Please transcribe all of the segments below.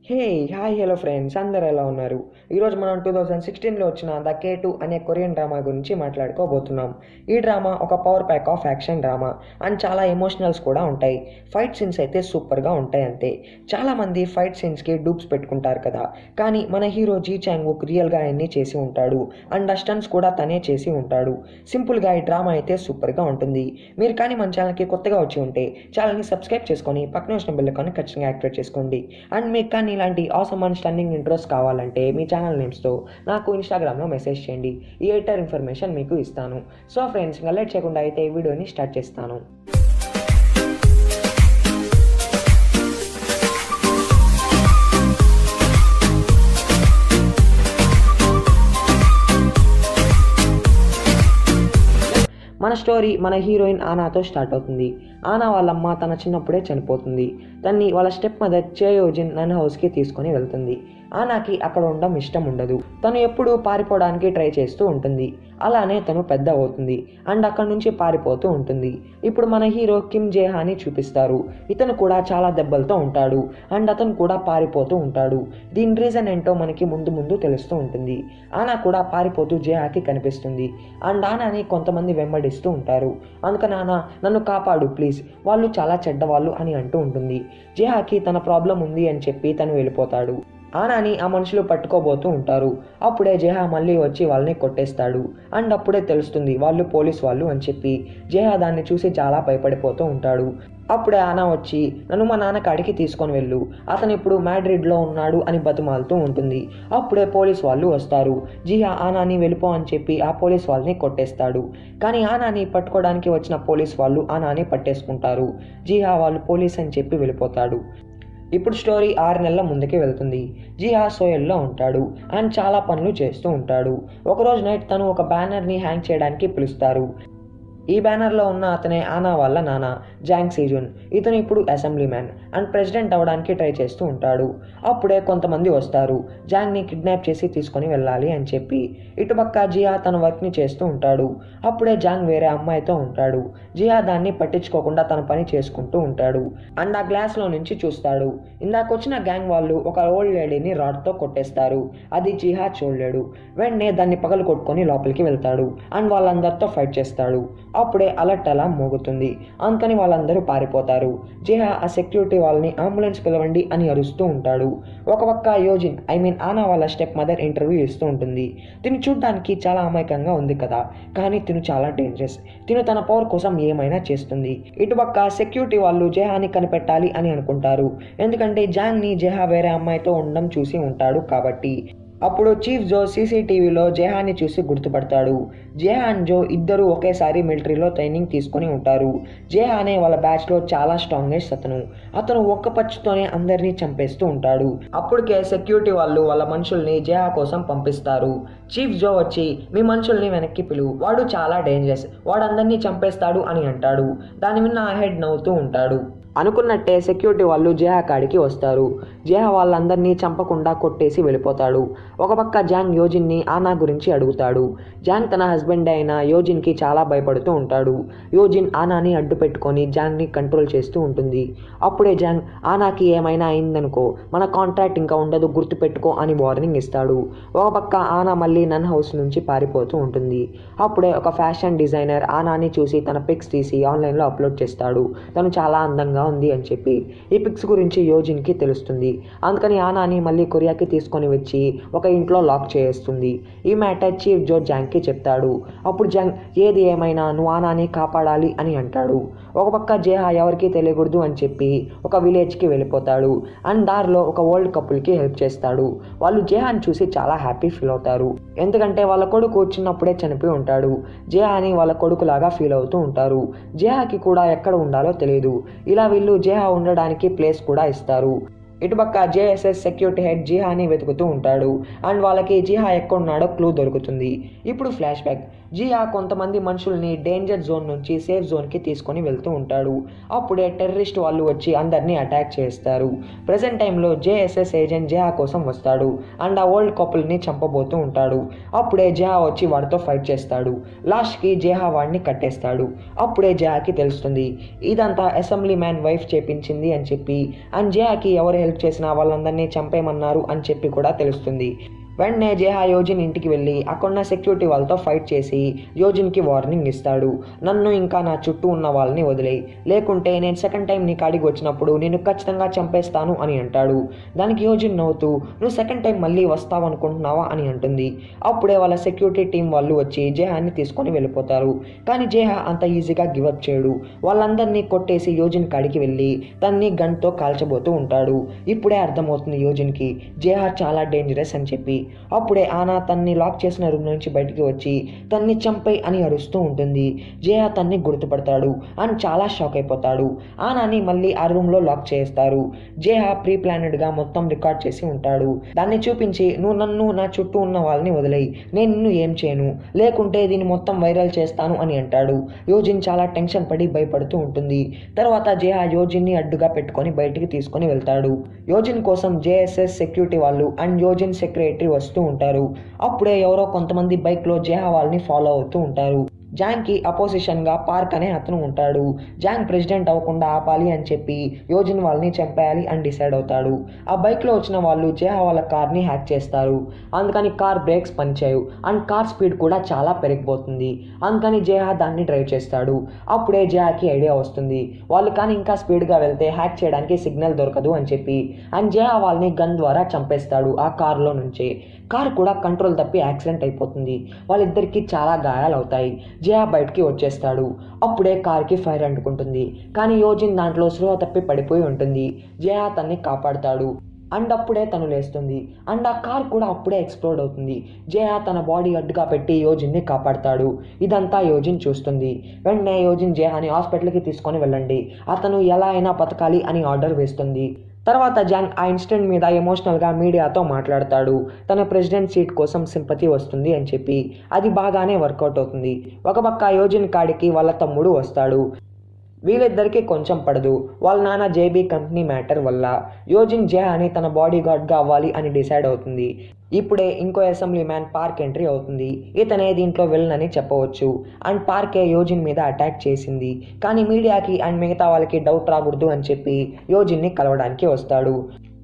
Hey hi hello friends అందరు ఎలా ఉన్నారు? ఈరోజు మనం 2016లో వచ్చిన ద K2 అనే కొరియన్ డ్రామా గురించి మాట్లాడుకోబోతున్నాం. ఈ డ్రామా ఒక power pack of action drama and చాలా ఎమోషనల్స్ కూడా ఉంటాయి. ఫైట్ సీన్స్ అయితే సూపర్గా ఉంటాయి అంతే. చాలామంది ఫైట్ సీన్స్కి డూప్స్ పెట్టుకుంటారు కదా, కానీ మన హీరో జీ చాంగ్ వుక్ రియల్గా అన్నీ చేసి ఉంటాడు అండ్ ఆ స్టంట్స్ కూడా తనే చేసి ఉంటాడు. సింపుల్గా ఈ డ్రామా అయితే సూపర్గా ఉంటుంది. మీరు కానీ మన ఛానల్కి కొత్తగా వచ్చి ఉంటే ఛానల్ని సబ్స్క్రైబ్ చేసుకొని పక్కన వచ్చిన బెల్ ఐకాన్ని ఖచ్చితంగా యాక్టివేట్ చేసుకోండి. అండ్ మీకు కానీ ఇలాంటి ఆసమ్ అండ్ స్టన్నింగ్ ఇంట్రోస్ కావాలంటే మీ ఛానల్ నేమ్స్తో నాకు ఇన్స్టాగ్రామ్లో మెసేజ్ చేయండి. ఈ ఎడిటర్ ఇన్ఫర్మేషన్ మీకు ఇస్తాను. సో ఫ్రెండ్స్, ఇంకా లేట్ చేయకుండా అయితే వీడియోని స్టార్ట్ చేస్తాను. మన స్టోరీ మన హీరోయిన్ ఆనాతో స్టార్ట్ అవుతుంది. ఆనా వాళ్ళమ్మ తన చిన్నప్పుడే చనిపోతుంది. తన్ని వాళ్ళ స్టెప్ మదర్ చేయోజిన్ నన్ హౌస్కి తీసుకొని వెళ్తుంది. ఆనాకి అక్కడ ఉండడం ఇష్టం ఉండదు. తను ఎప్పుడూ పారిపోవడానికి ట్రై చేస్తూ ఉంటుంది. అలానే తను పెద్ద అవుతుంది అండ్ అక్కడ నుంచి పారిపోతూ ఉంటుంది. ఇప్పుడు మన హీరో కిమ్ జేహాని చూపిస్తారు. ఇతను కూడా చాలా దెబ్బలతో ఉంటాడు అండ్ అతను కూడా పారిపోతూ ఉంటాడు. దీని రీజన్ ఏంటో మనకి ముందు ముందు తెలుస్తూ ఉంటుంది. ఆనా కూడా పారిపోతూ జేహాకి కనిపిస్తుంది అండ్ ఆనాని కొంతమంది వెంబడిస్తూ ఉంటారు. అందుకని ఆనా, నన్ను కాపాడు ప్లీజ్, వాళ్ళు చాలా చెడ్డవాళ్ళు అని అంటూ ఉంటుంది. జేహాకి తన ప్రాబ్లం ఉంది అని చెప్పి తను వెళ్ళిపోతాడు. ఆనాని ఆ మనుషులు పట్టుకోబోతూ ఉంటారు. అప్పుడే జేహా మళ్ళీ వచ్చి వాళ్ళని కొట్టేస్తాడు అండ్ అప్పుడే తెలుస్తుంది వాళ్ళు పోలీస్ వాళ్ళు అని చెప్పి. జేహా దాన్ని చూసి చాలా భయపడిపోతూ ఉంటాడు. అప్పుడే ఆనా వచ్చి, నన్ను మా నాన్న కాడికి తీసుకొని వెళ్ళు, అతను ఇప్పుడు మ్యాడ్రిడ్లో ఉన్నాడు అని బతిమాలుతూ ఉంటుంది. అప్పుడే పోలీస్ వాళ్ళు వస్తారు. జిహా ఆనాని వెళ్ళిపో అని చెప్పి ఆ పోలీస్ వాళ్ళని కొట్టేస్తాడు. కానీ ఆనాని పట్టుకోవడానికి వచ్చిన పోలీస్ వాళ్ళు ఆనాని పట్టేసుకుంటారు. జిహా వాళ్ళు పోలీస్ అని చెప్పి వెళ్ళిపోతాడు. ఇప్పుడు స్టోరీ 6 నెలల ముందుకి వెళ్తుంది. జిహా సోయల్లో ఉంటాడు అండ్ చాలా పనులు చేస్తూ ఉంటాడు. ఒకరోజు నైట్ తను ఒక బ్యానర్ని హ్యాంగ్ చేయడానికి పిలుస్తారు. ఈ బ్యానర్లో ఉన్న అతనే ఆనా వాళ్ళ నాన్న జాంగ్ సీజున్. ఇతను ఇప్పుడు అసెంబ్లీ మ్యాన్ అండ్ ప్రెసిడెంట్ అవ్వడానికి ట్రై చేస్తూ ఉంటాడు. అప్పుడే కొంతమంది వస్తారు జాంగ్ని కిడ్నాప్ చేసి తీసుకొని వెళ్ళాలి అని చెప్పి. ఇటుపక్క జియా తన వర్క్ని చేస్తూ ఉంటాడు. అప్పుడే జాంగ్ వేరే అమ్మాయితో ఉంటాడు. జియా దాన్ని పట్టించుకోకుండా తన పని చేసుకుంటూ ఉంటాడు అండ్ ఆ గ్లాస్లో నుంచి చూస్తాడు. ఇందాకొచ్చిన గ్యాంగ్ వాళ్ళు ఒక ఓల్డ్ లేడీని రాడ్తో కొట్టేస్తారు. అది జిహా చూడలేడు. వెంటనే దాన్ని పగలు కొట్టుకొని లోపలికి వెళ్తాడు అండ్ వాళ్ళందరితో ఫైట్ చేస్తాడు. అప్పుడే అలర్ట్ అలా మోగుతుంది. అందుకని వాళ్ళందరూ పారిపోతారు. జేహా ఆ సెక్యూరిటీ వాళ్ళని అంబులెన్స్ పిలవండి అని అరుస్తూ ఉంటాడు. ఒక పక్క యోజిన్ ఆనా వాళ్ళ స్టెప్ మదర్ ఇంటర్వ్యూ ఇస్తూ ఉంటుంది. తిను చూడడానికి చాలా అమాయకంగా ఉంది కదా, కానీ తిను చాలా డేంజరస్. తిను తన పవర్ కోసం ఏమైనా చేస్తుంది. ఇటుపక్క సెక్యూరిటీ వాళ్ళు జేహాని కనిపెట్టాలి అని అనుకుంటారు. ఎందుకంటే జాంగ్ని జేహా వేరే అమ్మాయితో ఉండడం చూసి ఉంటాడు కాబట్టి. అప్పుడు చీఫ్ జో సీసీటీవీలో జేహాని చూసి గుర్తుపడతాడు. జేహా అండ్ జో ఇద్దరు ఒకేసారి మిలిటరీలో ట్రైనింగ్ తీసుకొని ఉంటారు. జేహానే వాళ్ళ బ్యాచ్లో చాలా స్ట్రాంగెస్ట్ అతను ఒక్క పచ్చుతోనే అందరినీ చంపేస్తూ ఉంటాడు. అప్పటికే సెక్యూరిటీ వాళ్ళు వాళ్ళ మనుషుల్ని జేహా కోసం పంపిస్తారు. చీఫ్ జో వచ్చి, మీ మనుషుల్ని వెనక్కి పిలువు, వాడు చాలా డేంజరస్, వాడు అందరినీ చంపేస్తాడు అని అంటాడు. దాని విన్న ఆ హెడ్ నవ్వుతూ ఉంటాడు. అనుకున్నట్టే సెక్యూరిటీ వాళ్ళు జేహా కాడికి వస్తారు. జేహా వాళ్ళందరినీ చంపకుండా కొట్టేసి వెళ్ళిపోతాడు. ఒక పక్క జాంగ్ యోజిన్ని ఆనా గురించి అడుగుతాడు. జాంగ్ తన హస్బెండ్ అయిన యోజిన్కి చాలా భయపడుతూ ఉంటాడు. యోజిన్ ఆనాని అడ్డు పెట్టుకొని జాంగ్ని కంట్రోల్ చేస్తూ ఉంటుంది. అప్పుడే జాంగ్, ఆనాకి ఏమైనా అయిందనుకో మన కాంట్రాక్ట్ ఇంకా ఉండదు, గుర్తుపెట్టుకో అని వార్నింగ్ ఇస్తాడు. ఒక పక్క ఆనా మళ్ళీ నన్ హౌస్ నుంచి పారిపోతూ ఉంటుంది. అప్పుడే ఒక ఫ్యాషన్ డిజైనర్ ఆనాని చూసి తన పిక్స్ తీసి ఆన్లైన్లో అప్లోడ్ చేస్తాడు. తను చాలా అందంగా ఉంది అని చెప్పి. ఈ పిక్స్ గురించి యోజిన్కి తెలుస్తుంది. అందుకని ఆనాని మళ్ళీ కొరియాకి తీసుకొని వచ్చి ఒక ఇంట్లో లాక్ చేస్తుంది. ఈ మ్యాటర్ చీఫ్ జో జాంగ్కి చెప్తాడు. అప్పుడు జాంగ్, ఏది ఏమైనా నువ్వు ఆనాని కాపాడాలి అని అంటాడు. ఒక పక్క జేహా ఎవరికి తెలియకూడదు అని చెప్పి ఒక విలేజ్కి వెళ్ళిపోతాడు అండ్ దారిలో ఒక ఓల్డ్ కపుల్కి హెల్ప్ చేస్తాడు. వాళ్ళు జేహాని చూసి చాలా హ్యాపీ ఫీల్ అవుతారు. ఎందుకంటే వాళ్ళ కొడుకు చిన్నప్పుడే చనిపోయి ఉంటాడు. జేహాని వాళ్ళ కొడుకులాగా ఫీల్ అవుతూ ఉంటారు. జేహాకి కూడా ఎక్కడ ఉండాలో తెలియదు. ఇలా వీళ్ళు జేహా ఉండడానికి ప్లేస్ కూడా ఇస్తారు. ఇటుపక్క జేఎస్ఎస్ సెక్యూరిటీ హెడ్ జిహాని వెతుకుతూ ఉంటాడు అండ్ వాళ్ళకి జిహా ఎక్కడున్నాడో క్లూ దొరుకుతుంది. ఇప్పుడు ఫ్లాష్ బ్యాక్. జిహా కొంతమంది మనుషుల్ని డేంజర్ జోన్ నుంచి సేఫ్ జోన్కి తీసుకొని వెళ్తూ ఉంటాడు. అప్పుడే టెర్రరిస్ట్ వాళ్ళు వచ్చి అందరినీ అటాక్ చేస్తారు. ప్రెజెంట్ టైంలో జేఎస్ఎస్ ఏజెంట్ జిహా కోసం వస్తాడు అండ్ ఆ ఓల్డ్ కపుల్ని చంపబోతూ ఉంటాడు. అప్పుడే జిహా వచ్చి వాడితో ఫైట్ చేస్తాడు. లాస్ట్కి జిహా వాడిని కట్టేస్తాడు. అప్పుడే జిహాకి తెలుస్తుంది ఇదంతా అసెంబ్లీ మ్యాన్ వైఫ్ చేపించింది అని చెప్పి. అండ్ జిహాకి ఎవరు హెల్ప్ చేసిన వాళ్ళందరినీ చంపేయమన్నారు అని చెప్పి కూడా తెలుస్తుంది. వెంటనే జేహా యోజిన్ ఇంటికి వెళ్ళి అక్కడున్న సెక్యూరిటీ వాళ్ళతో ఫైట్ చేసి యోజిన్కి వార్నింగ్ ఇస్తాడు. నన్ను ఇంకా నా చుట్టూ ఉన్న వాళ్ళని వదిలేయి, లేకుంటే నేను సెకండ్ టైం నీ కాడికి వచ్చినప్పుడు నేను ఖచ్చితంగా చంపేస్తాను అని అంటాడు. దానికి యోజిన్ నవ్వుతూ నువ్వు సెకండ్ టైం మళ్ళీ వస్తావు అనుకుంటున్నావా అని అంటుంది. అప్పుడే వాళ్ళ సెక్యూరిటీ టీం వాళ్ళు వచ్చి జేహాని తీసుకొని వెళ్ళిపోతారు. కానీ జేహా అంత ఈజీగా గివప్ చేయడు. వాళ్ళందరినీ కొట్టేసి యోజిన్ కాడికి వెళ్ళి తన్ని గన్తో కాల్చబోతూ ఉంటాడు. ఇప్పుడే అర్థమవుతుంది యోజిన్కి జేహా చాలా డేంజరస్ అని చెప్పి. అప్పుడే ఆనా తన్ని లాక్ చేసిన రూమ్ నుంచి బయటికి వచ్చి తన్ని చంపై అని అరుస్తూ ఉంటుంది. జేహా తన్ని గుర్తుపడతాడు అని చాలా షాక్ అయిపోతాడు. ఆనాని మళ్ళీ ఆ రూమ్లో లాక్ చేస్తారు. జేహా ప్రీ ప్లానెడ్గా మొత్తం రికార్డ్ చేసి ఉంటాడు. దాన్ని చూపించి నువ్వు నన్ను నా చుట్టూ ఉన్న వాళ్ళని వదిలేయి, నేను నిన్ను ఏం చేయను, లేకుంటే దీన్ని మొత్తం వైరల్ చేస్తాను అని అంటాడు. యోజిన్ చాలా టెన్షన్ పడి భయపడుతూ ఉంటుంది. తర్వాత జేహా యోజిన్ని అడ్డుగా పెట్టుకొని బయటికి తీసుకొని వెళ్తాడు. యోజిన్ కోసం జేఎస్ఎస్ సెక్యూరిటీ వాళ్ళు అండ్ యోజిన్ సెక్రటరీ వస్తూ ఉంటారు. అప్పుడే ఎవరో కొంతమంది బైక్లో జేహా వాళ్ళని ఫాలో అవుతూ ఉంటారు. జాంగ్కి అపోజిషన్గా పార్క్ అనే అతను ఉంటాడు. జాంగ్ ప్రెసిడెంట్ అవ్వకుండా ఆపాలి అని చెప్పి యోజిన్ వాళ్ళని చంపేయాలి అని డిసైడ్ అవుతాడు. ఆ బైక్లో వచ్చిన వాళ్ళు జేహా వాళ్ళ కార్ని హ్యాక్ చేస్తారు. అందుకని కార్ బ్రేక్స్ పనిచేయవు అండ్ కార్ స్పీడ్ కూడా చాలా పెరిగిపోతుంది. అందుకని జేహా దాన్ని డ్రైవ్ చేస్తాడు. అప్పుడే జేహాకి ఐడియా వస్తుంది, వాళ్ళు కానీ ఇంకా స్పీడ్గా వెళ్తే హ్యాక్ చేయడానికి సిగ్నల్ దొరకదు అని చెప్పి. అండ్ జేహా వాళ్ళని గన్ ద్వారా చంపేస్తాడు ఆ కార్లో నుంచే. కార్ కూడా కంట్రోల్ తప్పి యాక్సిడెంట్ అయిపోతుంది. వాళ్ళిద్దరికీ చాలా గాయాలు అవుతాయి. జేహా బయటికి వచ్చేస్తాడు. అప్పుడే కార్కి ఫైర్ అంటుకుంటుంది. కానీ యోజిన్ దాంట్లో స్పృహ తప్పి పడిపోయి ఉంటుంది. జేహా తన్ని కాపాడుతాడు. అండ్ అప్పుడే తను లేస్తుంది. అండ్ ఆ కార్ కూడా అప్పుడే ఎక్స్ప్లోడ్ అవుతుంది. జేహా తన బాడీ అడ్డుగా పెట్టి యోజిన్ని కాపాడుతాడు. ఇదంతా యోజిన్ చూస్తుంది. వెంటనే యోజిన్ జేహాని హాస్పిటల్కి తీసుకొని వెళ్ళండి, అతను ఎలా అయినా బతకాలి అని ఆర్డర్ వేస్తుంది. తర్వాత జాంగ్ ఆ ఇన్సిడెంట్ మీద ఎమోషనల్గా మీడియాతో మాట్లాడతాడు. తన ప్రెసిడెంట్ సీట్ కోసం సింపతి వస్తుంది అని చెప్పి. అది బాగానే వర్కౌట్ అవుతుంది. ఒక పక్క యోజిన్ కాడికి వాళ్ళ తమ్ముడు వస్తాడు. వీళ్ళిద్దరికీ కొంచెం పడదు. వాళ్ళ నాన్న జేబీ కంపెనీ మ్యాటర్ వల్ల. యోజిన్ జేహాని తన బాడీ గార్డ్గా అవ్వాలి అని డిసైడ్ అవుతుంది. ఇప్పుడే ఇంకో అసెంబ్లీ మ్యాన్ పార్క్ ఎంట్రీ అవుతుంది. ఇతనే దీంట్లో విలన్ అని చెప్పవచ్చు. అండ్ పార్కే యోజిన్ మీద అటాక్ చేసింది. కానీ మీడియాకి అండ్ మిగతా వాళ్ళకి డౌట్ రాకూడదు అని చెప్పి యోజిన్ని కలవడానికి వస్తాడు.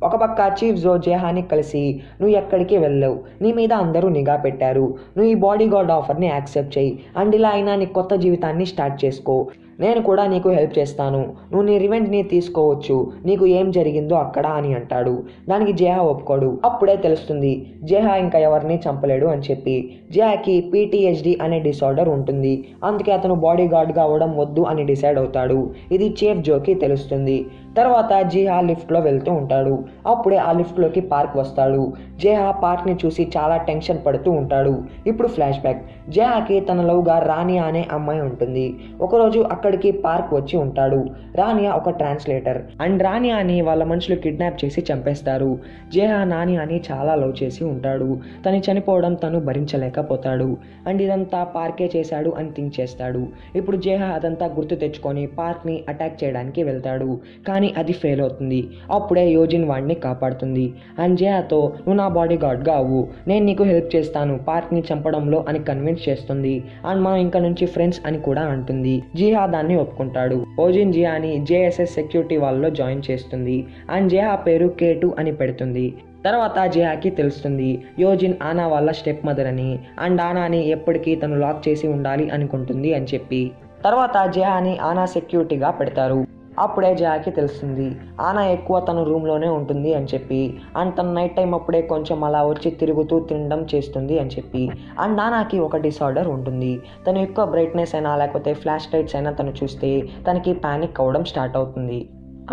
ఒక పక్క చీఫ్ జో జేహాని కలిసి నువ్వు ఎక్కడికి వెళ్ళవు, నీ మీద అందరూ నిఘా పెట్టారు, నువ్వు ఈ బాడీ గార్డ్ ఆఫర్ని యాక్సెప్ట్ చేయి అండ్ ఇలా అయినా నీ కొత్త జీవితాన్ని స్టార్ట్ చేసుకో, నేను కూడా నీకు హెల్ప్ చేస్తాను, నువ్వు నీ రివెంజ్ని తీసుకోవచ్చు, నీకు ఏం జరిగిందో అక్కడ అని అంటాడు. దానికి జేహా ఒప్పుకోడు. అప్పుడే తెలుస్తుంది జేహా ఇంకా ఎవరిని చంపలేడు అని చెప్పి. జేహాకి PTSD అనే డిసార్డర్ ఉంటుంది. అందుకే అతను బాడీ గార్డ్గా అవ్వడం వద్దు అని డిసైడ్ అవుతాడు. ఇది చీఫ్ జోకి తెలుస్తుంది. తర్వాత జేహా లిఫ్ట్లో వెళ్తూ ఉంటాడు. అప్పుడే ఆ లిఫ్ట్లోకి పార్క్ వస్తాడు. జేహా పార్క్ని చూసి చాలా టెన్షన్ పడుతూ ఉంటాడు. ఇప్పుడు ఫ్లాష్ బ్యాక్. జేహాకి తన లవ్గా రానియా అనే అమ్మాయి ఉంటుంది. ఒకరోజు అక్కడికి పార్క్ వచ్చి ఉంటాడు. రానియా ఒక ట్రాన్స్లేటర్. అండ్ రానియాని వాళ్ళ మనుషులు కిడ్నాప్ చేసి చంపేస్తారు. జేహా నానియాని చాలా లవ్ చేసి ఉంటాడు. తను చనిపోవడం తను భరించలేకపోతాడు. అండ్ ఇదంతా పార్కే చేశాడు అని థింక్ చేస్తాడు. ఇప్పుడు జేహా అదంతా గుర్తు తెచ్చుకొని పార్క్ని అటాక్ చేయడానికి వెళ్తాడు. కానీ అది ఫెయిల్ అవుతుంది. అప్పుడే యోజిన్ వాడిని కాపాడుతుంది. అండ్ జేహాతో నువ్వు నా బాడీ గార్డ్గా అవ్వు, నేను నీకు హెల్ప్ చేస్తాను పార్క్ని చంపడంలో అని కన్విన్స్ చేస్తుంది. అండ్ మనం ఇంకా నుంచి ఫ్రెండ్స్ అని కూడా అంటుంది. జేహా దాన్ని ఒప్పుకుంటాడు. యోజిన్ జియాని JSS సెక్యూరిటీ వాళ్ళలో జాయిన్ చేస్తుంది. అండ్ జేహా పేరు K2 అని పెడుతుంది. తర్వాత జేహాకి తెలుస్తుంది యోజిన్ ఆనా వాళ్ళ స్టెప్ మదర్ అని. అండ్ ఆనాని ఎప్పటికీ తను లాక్ చేసి ఉండాలి అనుకుంటుంది అని చెప్పి. తర్వాత జేహాని ఆనా సెక్యూరిటీగా పెడతారు. అప్పుడే జేహాకి తెలుస్తుంది ఆనా ఎక్కువ తన రూమ్లోనే ఉంటుంది అని చెప్పి. అండ్ తన నైట్ టైం అప్పుడే కొంచెం అలా వచ్చి తిరుగుతూ తినడం చేస్తుంది అని చెప్పి. అండ్ ఆనాకి ఒక డిసార్డర్ ఉంటుంది. తను ఎక్కువ బ్రైట్నెస్ అయినా లేకపోతే ఫ్లాష్ లైట్స్ అయినా తను చూస్తే తనకి ప్యానిక్ అవ్వడం స్టార్ట్ అవుతుంది.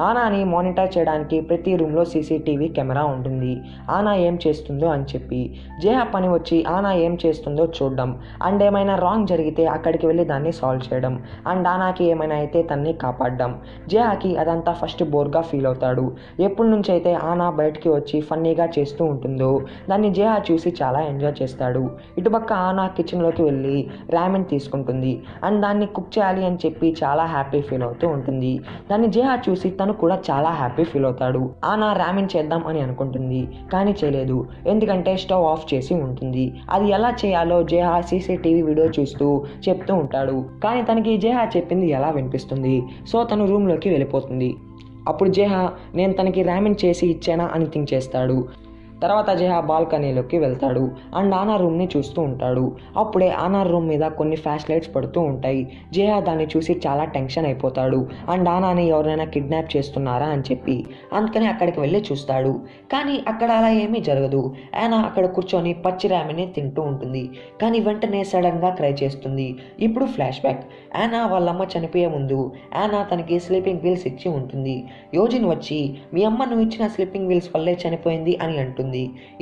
ఆనాని మానిటర్ చేయడానికి ప్రతి రూమ్లో CCTV కెమెరా ఉంటుంది. ఆనా ఏం చేస్తుందో అని చెప్పి. జేహా పని వచ్చి ఆనా ఏం చేస్తుందో చూడడం అండ్ ఏమైనా రాంగ్ జరిగితే అక్కడికి వెళ్ళి దాన్ని సాల్వ్ చేయడం అండ్ ఆనాకి ఏమైనా అయితే తన్ని కాపాడడం. జేహాకి అదంతా ఫస్ట్ బోర్గా ఫీల్ అవుతాడు. ఎప్పటి నుంచి అయితే ఆనా బయటికి వచ్చి ఫన్నీగా చేస్తూ ఉంటుందో దాన్ని జేహా చూసి చాలా ఎంజాయ్ చేస్తాడు. ఇటుపక్క ఆనా కిచెన్లోకి వెళ్ళి రామెన్ తీసుకుంటుంది అండ్ దాన్ని కుక్ చేయాలి అని చెప్పి చాలా హ్యాపీ ఫీల్ అవుతూ ఉంటుంది. దాన్ని జేహా చూసి తను కూడా చాలా హ్యాపీ ఫీల్ అవుతాడు. ఆనా రామెన్ చేద్దాం అని అనుకుంటుంది కానీ చేయలేదు, ఎందుకంటే స్టవ్ ఆఫ్ చేసి ఉంటుంది. అది ఎలా చేయాలో జేహా CCTV వీడియో చూస్తూ చెప్తూ ఉంటాడు. కానీ తనకి జేహా చెప్పింది ఎలా వినిపిస్తుంది. సో తను రూమ్లోకి వెళ్ళిపోతుంది. అప్పుడు జేహా నేను తనకి ర్యామెన్ చేసి ఇచ్చానా అని థింక్ చేస్తాడు. తర్వాత జేహా బాల్కనీలోకి వెళ్తాడు అండ్ ఆనా రూమ్ని చూస్తూ ఉంటాడు. అప్పుడే ఆనా రూమ్ మీద కొన్ని ఫ్లాష్ లైట్స్ పడుతూ ఉంటాయి. జేహా దాన్ని చూసి చాలా టెన్షన్ అయిపోతాడు అండ్ ఆనాని ఎవరైనా కిడ్నాప్ చేస్తున్నారా అని చెప్పి. అందుకని అక్కడికి వెళ్ళి చూస్తాడు. కానీ అక్కడ అలా ఏమీ జరగదు. ఆనా అక్కడ కూర్చొని పచ్చి ర్యామెన్ని తింటూ ఉంటుంది. కానీ వెంటనే సడన్గా క్రై చేస్తుంది. ఇప్పుడు ఫ్లాష్ బ్యాక్. ఆనా వాళ్ళమ్మ చనిపోయే ముందు ఆనా తనకి స్లీపింగ్ పిల్స్ ఇచ్చి ఉంటుంది. యోజిన్ వచ్చి మీ అమ్మ నువ్వు ఇచ్చిన స్లీపింగ్ పిల్స్ వల్లే చనిపోయింది అని అంటుంది.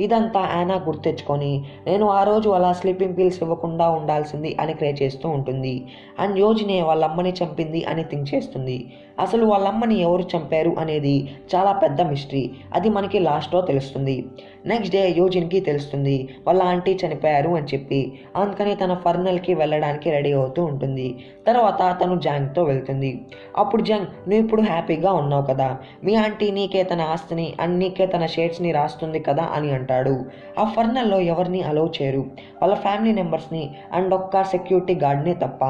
ఇదంతా ఆనా గుర్తెచ్చుకొని నేను ఆ రోజు అలా స్లీపింగ్ పిల్స్ ఇవ్వకుండా ఉండాల్సింది అని క్రై చేస్తూ ఉంటుంది. అండ్ యోజినే వాళ్ళ అమ్మని చంపింది అని థింక్ చేస్తుంది. అసలు వాళ్ళమ్మని ఎవరు చంపారు అనేది చాలా పెద్ద మిస్టరీ. అది మనకి లాస్ట్లో తెలుస్తుంది. నెక్స్ట్ డే యోజిన్కి తెలుస్తుంది వాళ్ళ ఆంటీ చనిపోయారు అని చెప్పి. అందుకని తన ఫర్నల్కి వెళ్ళడానికి రెడీ అవుతూ ఉంటుంది. తర్వాత తను జాంగ్తో వెళ్తుంది. అప్పుడు జాంగ్ నువ్వు ఇప్పుడు హ్యాపీగా ఉన్నావు కదా, మీ ఆంటీ నీకే తన ఆస్తిని అండ్ నీకే తన షేర్స్ని రాస్తుంది కదా అని అంటాడు. ఆ ఫర్నల్లో ఎవరిని అలౌ చేయరు, వాళ్ళ ఫ్యామిలీ మెంబర్స్ని అండ్ ఒక్క సెక్యూరిటీ గార్డ్ని తప్ప.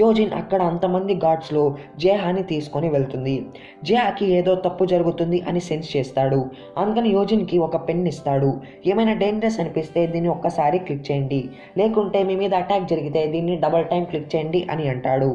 యోజిన్ అక్కడ అంతమంది గార్డ్స్లో జేహాని తీసుకొని వెళ్తుంది. జేహాకి ఏదో తప్పు జరుగుతుంది అని సెన్స్ చేస్తాడు. అందుకని యోజిన్కి ఒక పెన్ ఇస్తాడు. ఏమైనా డేంజరస్ అనిపిస్తే దీన్ని ఒక్కసారి క్లిక్ చేయండి, లేకుంటే మీ మీద అటాక్ జరిగితే దీన్ని డబల్ టైం క్లిక్ చేయండి అని అంటాడు.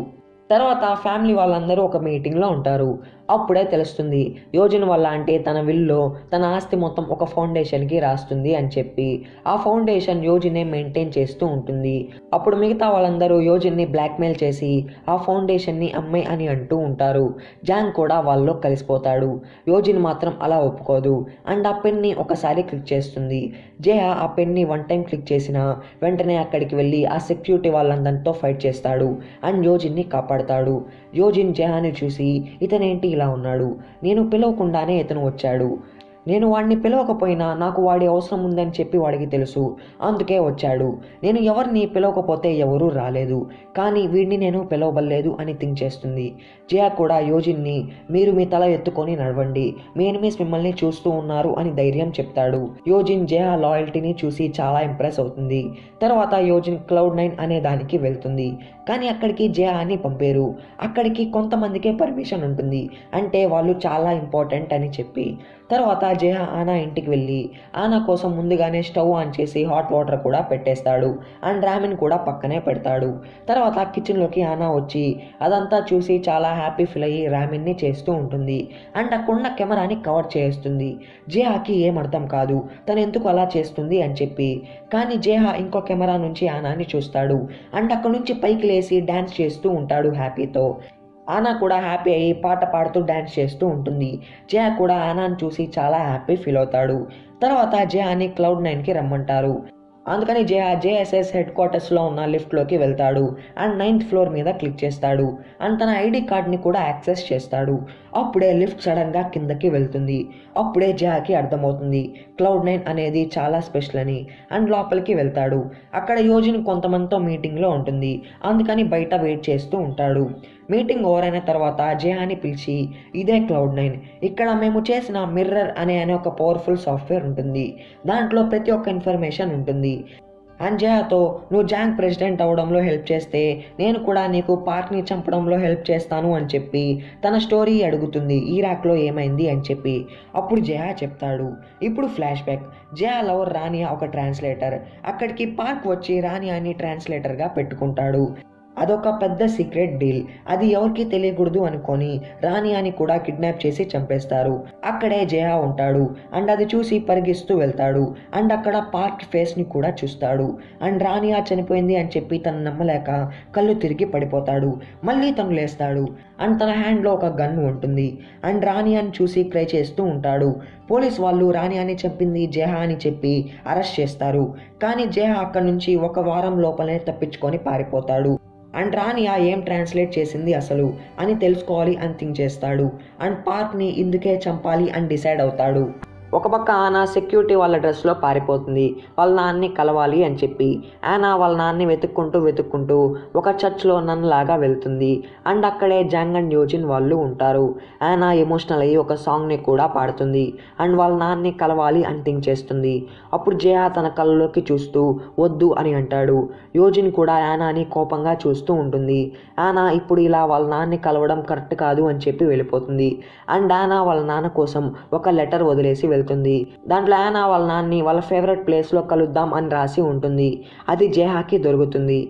తర్వాత ఫ్యామిలీ వాళ్ళందరూ ఒక మీటింగ్లో ఉంటారు. అప్పుడే తెలుస్తుంది యోజిన్ వాళ్ళ ఆంటీ తన విల్లో తన ఆస్తి మొత్తం ఒక ఫౌండేషన్కి రాస్తుంది అని చెప్పి. ఆ ఫౌండేషన్ యోజినే మెయింటైన్ చేస్తూ ఉంటుంది. అప్పుడు మిగతా వాళ్ళందరూ యోజిన్ని బ్లాక్మెయిల్ చేసి ఆ ఫౌండేషన్ని అమ్మే అని అంటూ ఉంటారు. జాంగ్ కూడా వాళ్ళలో కలిసిపోతాడు. యోజిన్ మాత్రం అలా ఒప్పుకోదు అండ్ ఆ పెన్ని ఒకసారి క్లిక్ చేస్తుంది. జేహా ఆ పెన్ని వన్ టైం క్లిక్ చేసిన వెంటనే అక్కడికి వెళ్ళి ఆ సెక్యూరిటీ వాళ్ళందరితో ఫైట్ చేస్తాడు అండ్ యోజిన్ని కాపాడతాడు. యోజిన్ జేహాని చూసి ఇతనేంటి ఇలా ఉన్నాడు, నేను పిలవకుండానే ఇతను వచ్చాడు, నేను వాడిని పిలవకపోయినా నాకు వాడి అవసరం ఉందని చెప్పి వాడికి తెలుసు, అందుకే వచ్చాడు, నేను ఎవరిని పిలవకపోతే ఎవరూ రాలేదు, కానీ వీడిని నేను పిలవబడలేదు అని థింక్ చేస్తుంది. జయా కూడా యోజిన్ని మీరు మీ తల ఎత్తుకొని నడవండి, మీ ఎనిమీస్ మిమ్మల్ని చూస్తూ ఉన్నారు అని ధైర్యం చెప్తాడు. యోజిన్ జయా లాయల్టీని చూసి చాలా ఇంప్రెస్ అవుతుంది. తర్వాత యోజిన్ Cloud9 అనే దానికి వెళ్తుంది. కానీ అక్కడికి జయాని పంపారు. అక్కడికి కొంతమందికే పర్మిషన్ ఉంటుంది, అంటే వాళ్ళు చాలా ఇంపార్టెంట్ అని చెప్పి. తర్వాత జయా ఆనా ఇంటికి వెళ్ళి ఆనా కోసం ముందుగానే స్టవ్ ఆన్ చేసి హాట్ వాటర్ కూడా పెట్టేస్తాడు అండ్ రామెన్ కూడా పక్కనే పెడతాడు. తర్వాత కిచెన్లోకి ఆనా వచ్చి అదంతా చూసి చాలా హ్యాపీ ఫీల్ అయ్యి రామెన్ని చేస్తూ ఉంటుంది అండ్ అక్కడున్న కెమెరాని కవర్ చేస్తుంది. జేహాకి ఏం అర్థం కాదు తను ఎందుకు అలా చేస్తుంది అని చెప్పి. కానీ జేహా ఇంకో కెమెరా నుంచి ఆనాని చూస్తాడు అండ్ అక్కడ నుంచి పైకి లేసి డ్యాన్స్ చేస్తూ ఉంటాడు హ్యాపీతో. ఆనా కూడా హ్యాపీ అయ్యి పాట పాడుతూ డ్యాన్స్ చేస్తూ ఉంటుంది. జయా కూడా ఆనాని చూసి చాలా హ్యాపీ ఫీల్ అవుతాడు. తర్వాత జయాని Cloud9కి రమ్మంటారు. అందుకని జయా జేఎస్ఎస్ హెడ్ క్వార్టర్స్లో ఉన్న లిఫ్ట్లోకి వెళ్తాడు అండ్ 9th ఫ్లోర్ మీద క్లిక్ చేస్తాడు అండ్ తన ఐడి కార్డ్ని కూడా యాక్సెస్ చేస్తాడు. అప్పుడే లిఫ్ట్ సడన్గా కిందకి వెళ్తుంది. అప్పుడే జయాకి అర్థమవుతుంది Cloud9 అనేది చాలా స్పెషల్ అని అండ్ లోపలికి వెళ్తాడు. అక్కడ యోజిన్ కొంతమందితో మీటింగ్లో ఉంటుంది, అందుకని బయట వెయిట్ చేస్తూ ఉంటాడు. మీటింగ్ ఓవర్ అయిన తర్వాత జయాని పిలిచి ఇదే Cloud9, ఇక్కడ మేము చేసిన మిర్రర్ అనే ఒక పవర్ఫుల్ సాఫ్ట్వేర్ ఉంటుంది, దాంట్లో ప్రతి ఒక్క ఇన్ఫర్మేషన్ ఉంటుంది. అండ్ జయాతో నువ్వు జాంగ్ ప్రెసిడెంట్ అవడంలో హెల్ప్ చేస్తే నేను కూడా నీకు పార్క్ని చంపడంలో హెల్ప్ చేస్తాను అని చెప్పి తన స్టోరీ అడుగుతుంది, ఇరాక్లో ఏమైంది అని చెప్పి. అప్పుడు జయా చెప్తాడు. ఇప్పుడు ఫ్లాష్ బ్యాక్. జయా లవర్ రానియా ఒక ట్రాన్స్లేటర్, అక్కడికి పార్క్ వచ్చి రానియాని ట్రాన్స్లేటర్గా పెట్టుకుంటాడు. అదొక పెద్ద సీక్రెట్ డీల్, అది ఎవరికి తెలియకూడదు అనుకొని రానియాని కూడా కిడ్నాప్ చేసి చంపేస్తారు. అక్కడే జయా ఉంటాడు అండ్ అది చూసి పరిగిస్తూ వెళ్తాడు అండ్ అక్కడ పార్క్ ఫేస్ని కూడా చూస్తాడు అండ్ రానియా చనిపోయింది అని చెప్పి తను నమ్మలేక కళ్ళు తిరిగి పడిపోతాడు. మళ్ళీ తను లేస్తాడు అండ్ తన హ్యాండ్లో ఒక గన్ ఉంటుంది అండ్ రానియాని చూసి క్రై చేస్తూ ఉంటాడు. పోలీస్ వాళ్ళు రానియాని చంపింది జయా అని చెప్పి అరెస్ట్ చేస్తారు. కానీ జయా అక్కడి నుంచి ఒక వారం లోపలనే తప్పించుకొని పారిపోతాడు అండ్ రానియా ఏం ట్రాన్స్లేట్ చేసింది అసలు అని తెలుసుకోవాలి అని థింక్ చేస్తాడు అండ్ పార్క్ని ఇందుకే చంపాలి అని డిసైడ్ అవుతాడు. ఒక పక్క ఆనా సెక్యూరిటీ వాళ్ళ డ్రెస్లో పారిపోతుంది వాళ్ళ నాన్నని కలవాలి అని చెప్పి. ఆనా వాళ్ళ నాన్నని వెతుక్కుంటూ ఒక చర్చ్లో నన్లాగా వెళ్తుంది. అండ్ అక్కడే జాంగ్ అండ్ యోజిన్ వాళ్ళు ఉంటారు. ఆనా ఎమోషనల్ అయ్యి ఒక సాంగ్ని కూడా పాడుతుంది అండ్ వాళ్ళ నాన్నని కలవాలి అని థింక్ చేస్తుంది. అప్పుడు జేహా తన కళ్ళలోకి చూస్తూ వద్దు అని అంటాడు. యోజిన్ కూడా ఆనాని కోపంగా చూస్తూ ఉంటుంది. ఆనా ఇప్పుడు ఇలా వాళ్ళ నాన్నని కలవడం కరెక్ట్ కాదు అని చెప్పి వెళ్ళిపోతుంది. అండ్ ఆనా వాళ్ళ నాన్న కోసం ఒక లెటర్ వదిలేసి వెళ్తుంది. దాంట్లో ఆనా వాళ్ళ నాన్నని వాళ్ళ ఫేవరెట్ ప్లేస్లో కలుద్దాం అని రాసి ఉంటుంది. అది జేహాకి దొరుకుతుంది.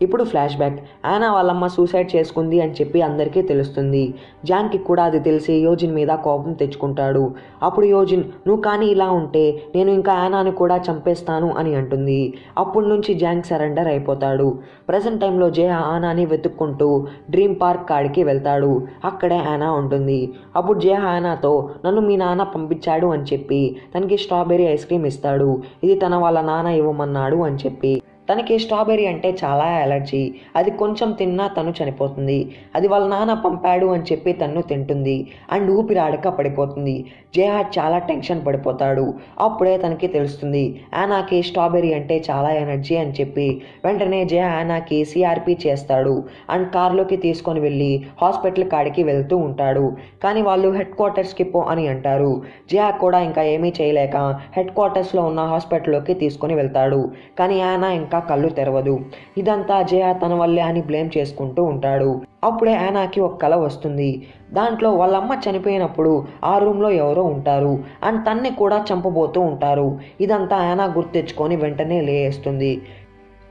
ఇప్పుడు ఫ్లాష్ బ్యాక్. ఆనా వాళ్ళమ్మ సూసైడ్ చేసుకుంది అని చెప్పి అందరికీ తెలుస్తుంది. జాంగ్కి కూడా అది తెలిసి యోజిన్ మీద కోపం తెచ్చుకుంటాడు. అప్పుడు యోజిన్ నువ్వు కానీ ఇలా ఉంటే నేను ఇంకా ఆనాని కూడా చంపేస్తాను అని అంటుంది. అప్పటి నుంచి జాంగ్ సరెండర్ అయిపోతాడు. ప్రజెంట్ టైంలో జేహా ఆనాని వెతుక్కుంటూ డ్రీమ్ పార్క్ కాడికి వెళ్తాడు. అక్కడే ఆనా ఉంటుంది. అప్పుడు జేహా ఆనాతో నన్ను మీ నాన్న పంపించాడు అని చెప్పి తనకి స్ట్రాబెర్రీ ఐస్ క్రీమ్ ఇస్తాడు. ఇది తన వాళ్ళ నాన్న ఇవ్వమన్నాడు అని చెప్పి. తనకి స్ట్రాబెర్రీ అంటే చాలా అలర్జీ. అది కొంచెం తిన్నా తను చనిపోతుంది. అది వాళ్ళ నాన్న పంపాడు అని చెప్పి తను తింటుంది అండ్ ఊపిరాడక పడిపోతుంది. జేహా చాలా టెన్షన్ పడిపోతాడు. అప్పుడే తనకి తెలుస్తుంది ఆనాకి స్ట్రాబెర్రీ అంటే చాలా ఎనర్జీ అని చెప్పి. వెంటనే జేహా ఆనాకి సిఆర్పి చేస్తాడు అండ్ కార్లోకి తీసుకొని వెళ్ళి హాస్పిటల్ కాడికి వెళ్తూ ఉంటాడు. కానీ వాళ్ళు హెడ్ క్వార్టర్స్కి పో అని అంటారు. జేహా కూడా ఇంకా ఏమీ చేయలేక హెడ్ క్వార్టర్స్లో ఉన్న హాస్పిటల్లోకి తీసుకొని వెళ్తాడు. కానీ ఆనా ఇంకా కళ్ళు తెరవదు. ఇదంతా జేహా తన వల్లే అని బ్లేమ్ చేసుకుంటూ ఉంటాడు. అప్పుడే ఆనాకి ఒక కల వస్తుంది. దాంట్లో వాళ్ళమ్మ చనిపోయినప్పుడు ఆ రూమ్లో ఎవరో ఉంటారు అండ్ తన్ని కూడా చంపబోతూ ఉంటారు. ఇదంతా ఆనా గుర్తు తెచ్చుకొని వెంటనే లేస్తుంది.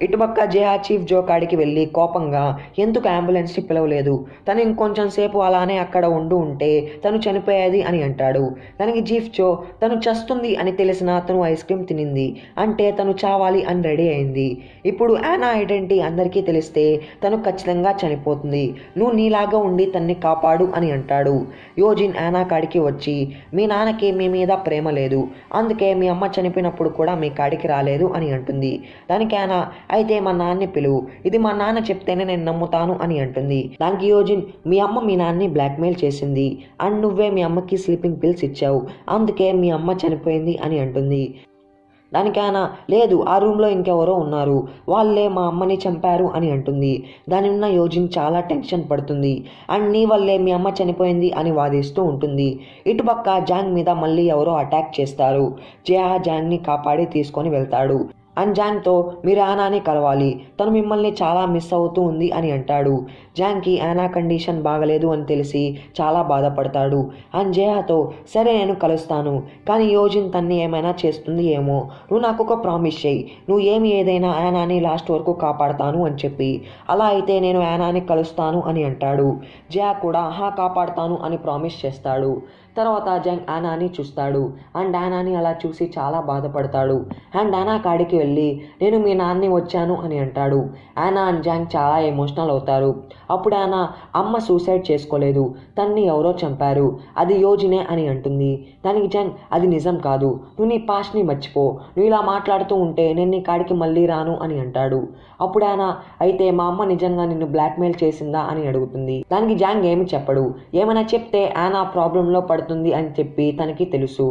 ఇటుపక్క జేహా చీఫ్ జో కాడికి వెళ్ళి కోపంగా ఎందుకు అంబులెన్స్ని పిలవలేదు, తను ఇంకొంచెం సేపు అలానే అక్కడ ఉంటే తను చనిపోయేది అని అంటాడు. తనకి చీఫ్ జో తను చస్తుంది అని తెలిసిన తను ఐస్ క్రీమ్ తినింది అంటే తను చావాలి అని రెడీ అయింది. ఇప్పుడు ఆనా ఐడెంటిటీ అందరికీ తెలిస్తే తను ఖచ్చితంగా చనిపోతుంది. నువ్వు నీలాగా ఉండి తన్ని కాపాడు అని అంటాడు. యోజిన్ ఆనా కాడికి వచ్చి మీ నాన్నకి మీ మీద ప్రేమ లేదు, అందుకే మీ అమ్మ చనిపోయినప్పుడు కూడా మీ కాడికి రాలేదు అని అంటుంది. దానికి ఆనా అయితే మా నాన్నని పిలువు, ఇది మా నాన్న చెప్తేనే నేను నమ్ముతాను అని అంటుంది. దానికి యోజిన్ మీ అమ్మ మీ నాన్నని బ్లాక్మెయిల్ చేసింది అండ్ నువ్వే మీ అమ్మకి స్లీపింగ్ పిల్స్ ఇచ్చావు, అందుకే మీ అమ్మ చనిపోయింది అని అంటుంది. దానికైనా లేదు ఆ రూమ్లో ఇంకెవరో ఉన్నారు, వాళ్ళే మా అమ్మని చంపారు అని అంటుంది. దాని ఉన్న యోజిన్ చాలా టెన్షన్ పడుతుంది అండ్ నీ వల్లే మీ అమ్మ చనిపోయింది అని వాదిస్తూ ఉంటుంది. ఇటుపక్క జాంగ్ మీద మళ్ళీ ఎవరో అటాక్ చేస్తారు. జేహా జాంగ్ని కాపాడి తీసుకొని వెళ్తాడు అండ్ జాంగ్తో మీరు ఆనాని కలవాలి, తను మిమ్మల్ని చాలా మిస్ అవుతూ ఉంది అని అంటాడు. జాంగ్కి ఆనా కండిషన్ బాగలేదు అని తెలిసి చాలా బాధపడతాడు అండ్ జేహాతో సరే నేను కలుస్తాను, కానీ యోజిన్ తన్ని ఏమైనా చేస్తుంది ఏమో, నువ్వు నాకు ఒక ప్రామిస్ చేయి, నువ్వు ఏదైనా ఆనాని లాస్ట్ వరకు కాపాడతాను అని చెప్పి. అలా అయితే నేను ఆనాని కలుస్తాను అని అంటాడు. జేహా కూడా కాపాడతాను అని ప్రామిస్ చేస్తాడు. తర్వాత జాంగ్ ఆనాని చూస్తాడు అండ్ ఆనాని అలా చూసి చాలా బాధపడతాడు అండ్ ఆనా కాడికి వెళ్ళి నేను మీ నాన్నని వచ్చాను అని అంటాడు. ఆనా అండ్ జాంగ్ చాలా ఎమోషనల్ అవుతారు. అప్పుడు ఆనా అమ్మ సూసైడ్ చేసుకోలేదు, తన్ని ఎవరో చంపారు, అది యోజినే అని అంటుంది. దానికి జాంగ్ అది నిజం కాదు, నువ్వు నీ పాస్ట్ని మర్చిపో, నువ్వు ఇలా మాట్లాడుతూ ఉంటే నేను నీ కాడికి మళ్ళీ రాను అని అంటాడు. అప్పుడు ఆనా అయితే మా అమ్మ నిజంగా నిన్ను బ్లాక్మెయిల్ చేసిందా అని అడుగుతుంది. దానికి జాంగ్ ఏమి చెప్పడు, ఏమైనా చెప్తే ఆనా ప్రాబ్లంలో పడుతుంది అని చెప్పి తనకి తెలుసు.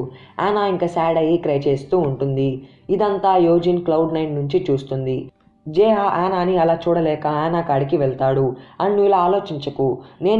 ఆనా ఇంకా సాడ్ అయ్యి క్రై చేస్తూ ఉంటుంది. ఇదంతా యోజిన్ క్లౌడ్9 నుంచి చూస్తుంది. జేహా ఆనాని అలా చూడలేక ఆనా కాడికి వెళ్తాడు అండ్ నువ్వు ఇలా ఆలోచించకు,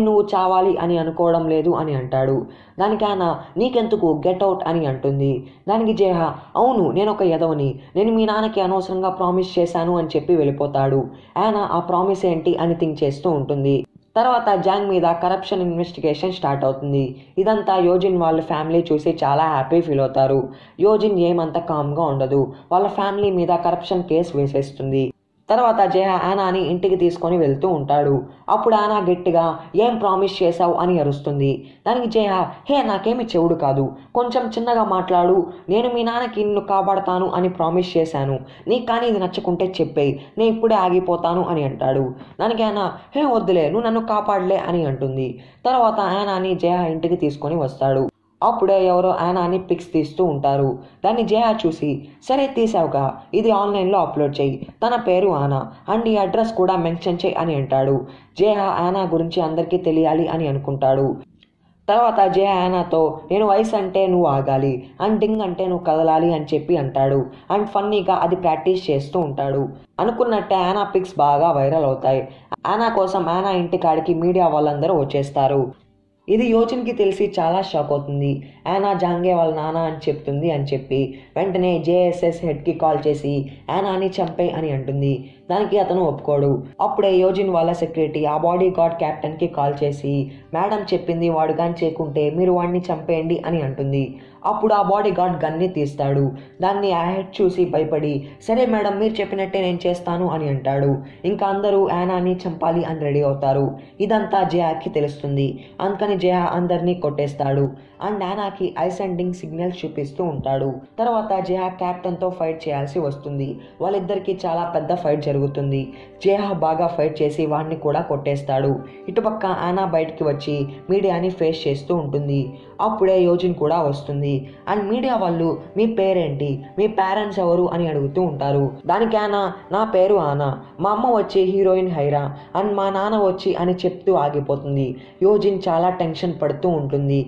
నువ్వు చావాలి అని అనుకోవడం లేదు అని అంటాడు. దానికి ఆనా నీకెందుకు గెట్ అవుట్ అని అంటుంది. దానికి జేహా అవును నేను ఒక ఎదవని, నేను మీ నాన్నకి అనవసరంగా ప్రామిస్ చేశాను అని చెప్పి వెళ్ళిపోతాడు. ఆనా ఆ ప్రామిస్ ఏంటి అని థింక్ చేస్తూ ఉంటుంది. తర్వాత జాంగ్ మీద కరప్షన్ ఇన్వెస్టిగేషన్ స్టార్ట్ అవుతుంది. ఇదంతా యోజిన్ వాళ్ళ ఫ్యామిలీ చూసి చాలా హ్యాపీ ఫీల్ అవుతారు. యోజిన్ ఏమంత కామ్గా ఉండదు, వాళ్ళ ఫ్యామిలీ మీద కరప్షన్ కేసు వేసేస్తుంది. తర్వాత జేహా ఆనాని ఇంటికి తీసుకొని వెళ్తూ ఉంటాడు. అప్పుడు ఆనా గట్టిగా ఏం ప్రామిస్ చేశావు అని అరుస్తుంది. దానికి జేహా నాకేమి చెవుడు కాదు, కొంచెం చిన్నగా మాట్లాడు, నేను మీ నాన్నకి నిన్ను కాపాడతాను అని ప్రామిస్ చేశాను, నీకు కానీ ఇది నచ్చకుంటే చెప్పేయి, నేను ఇప్పుడే ఆగిపోతాను అని అంటాడు. దానికి ఆనా వద్దులే నువ్వు నన్ను కాపాడలే అని అంటుంది. తర్వాత ఆనాని జేహా ఇంటికి తీసుకొని వస్తాడు. అప్పుడే ఎవరో ఆనాని పిక్స్ తీస్తూ ఉంటారు. దాన్ని జేహా చూసి సరే తీసావుగా, ఇది ఆన్లైన్లో అప్లోడ్ చేయి, తన పేరు ఆనా అండ్ ఈ అడ్రస్ కూడా మెన్షన్ చేయి అని అంటాడు. జేహా ఆనా గురించి అందరికీ తెలియాలి అని అనుకుంటాడు. తర్వాత జే యానాతో నేను వయసు అంటే నువ్వు ఆగాలి అండ్ డింగ్ అంటే నువ్వు కదలాలి అని చెప్పి అంటాడు. అండ్ ఫన్నీగా అది ప్రాక్టీస్ చేస్తూ ఉంటాడు. అనుకున్నట్టే యానా పిక్స్ బాగా వైరల్ అవుతాయి. యానా కోసం యానా ఇంటి కాడికి మీడియా వాళ్ళందరూ వచ్చేస్తారు. ఇది యోజిన్కి తెలిసి చాలా షాక్ అవుతుంది. యానా జాంగే వాళ్ళ నాన్న అని చెప్తుంది అని చెప్పి వెంటనే జేఎస్ఎస్ హెడ్కి కాల్ చేసి యానాని చంపే అని అంటుంది. దానికి అతను ఒప్పుకోడు. అప్పుడే యోజిన్ వాళ్ళ సెక్రటరీ ఆ బాడీ గార్డ్ క్యాప్టెన్కి కాల్ చేసి మేడం చెప్పింది వాడు కానీ చేయకుంటే మీరు వాడిని చంపేయండి అని అంటుంది. అప్పుడు ఆ బాడీ గార్డ్ గన్ని తీస్తాడు. దాన్ని ఆ హెడ్ చూసి భయపడి సరే మేడం మీరు చెప్పినట్టే నేను చేస్తాను అని అంటాడు. ఇంకా అందరూ యానాని చంపాలి అని రెడీ అవుతారు. ఇదంతా జయాకి తెలుస్తుంది. అందుకని జయా అందరినీ కొట్టేస్తాడు. అండ్ యానాకి ఐస్ అండ్ డింగ్ సిగ్నల్స్ చూపిస్తూ ఉంటాడు. తర్వాత జయా క్యాప్టెన్తో ఫైట్ చేయాల్సి వస్తుంది. వాళ్ళిద్దరికి చాలా పెద్ద ఫైట్ జరుగుతుంది. జయా బాగా ఫైట్ చేసి వాడిని కూడా కొట్టేస్తాడు. ఇటుపక్క యానా బయటికి వచ్చి మీడియాని ఫేస్ చేస్తూ ఉంటుంది. అప్పుడే యోజిన్ కూడా వస్తుంది. అండ్ మీడియా వాళ్ళు మీ పేరేంటి, మీ పేరెంట్స్ ఎవరు అని అడుగుతూ ఉంటారు. దానికి యానా నా పేరు ఆనా, మా అమ్మ వచ్చి హీరోయిన్ హైరా అండ్ మా నాన్న వచ్చి అని చెప్తూ ఆగిపోతుంది. యోజిన్ చాలా టెన్షన్ పడుతూ ఉంటుంది.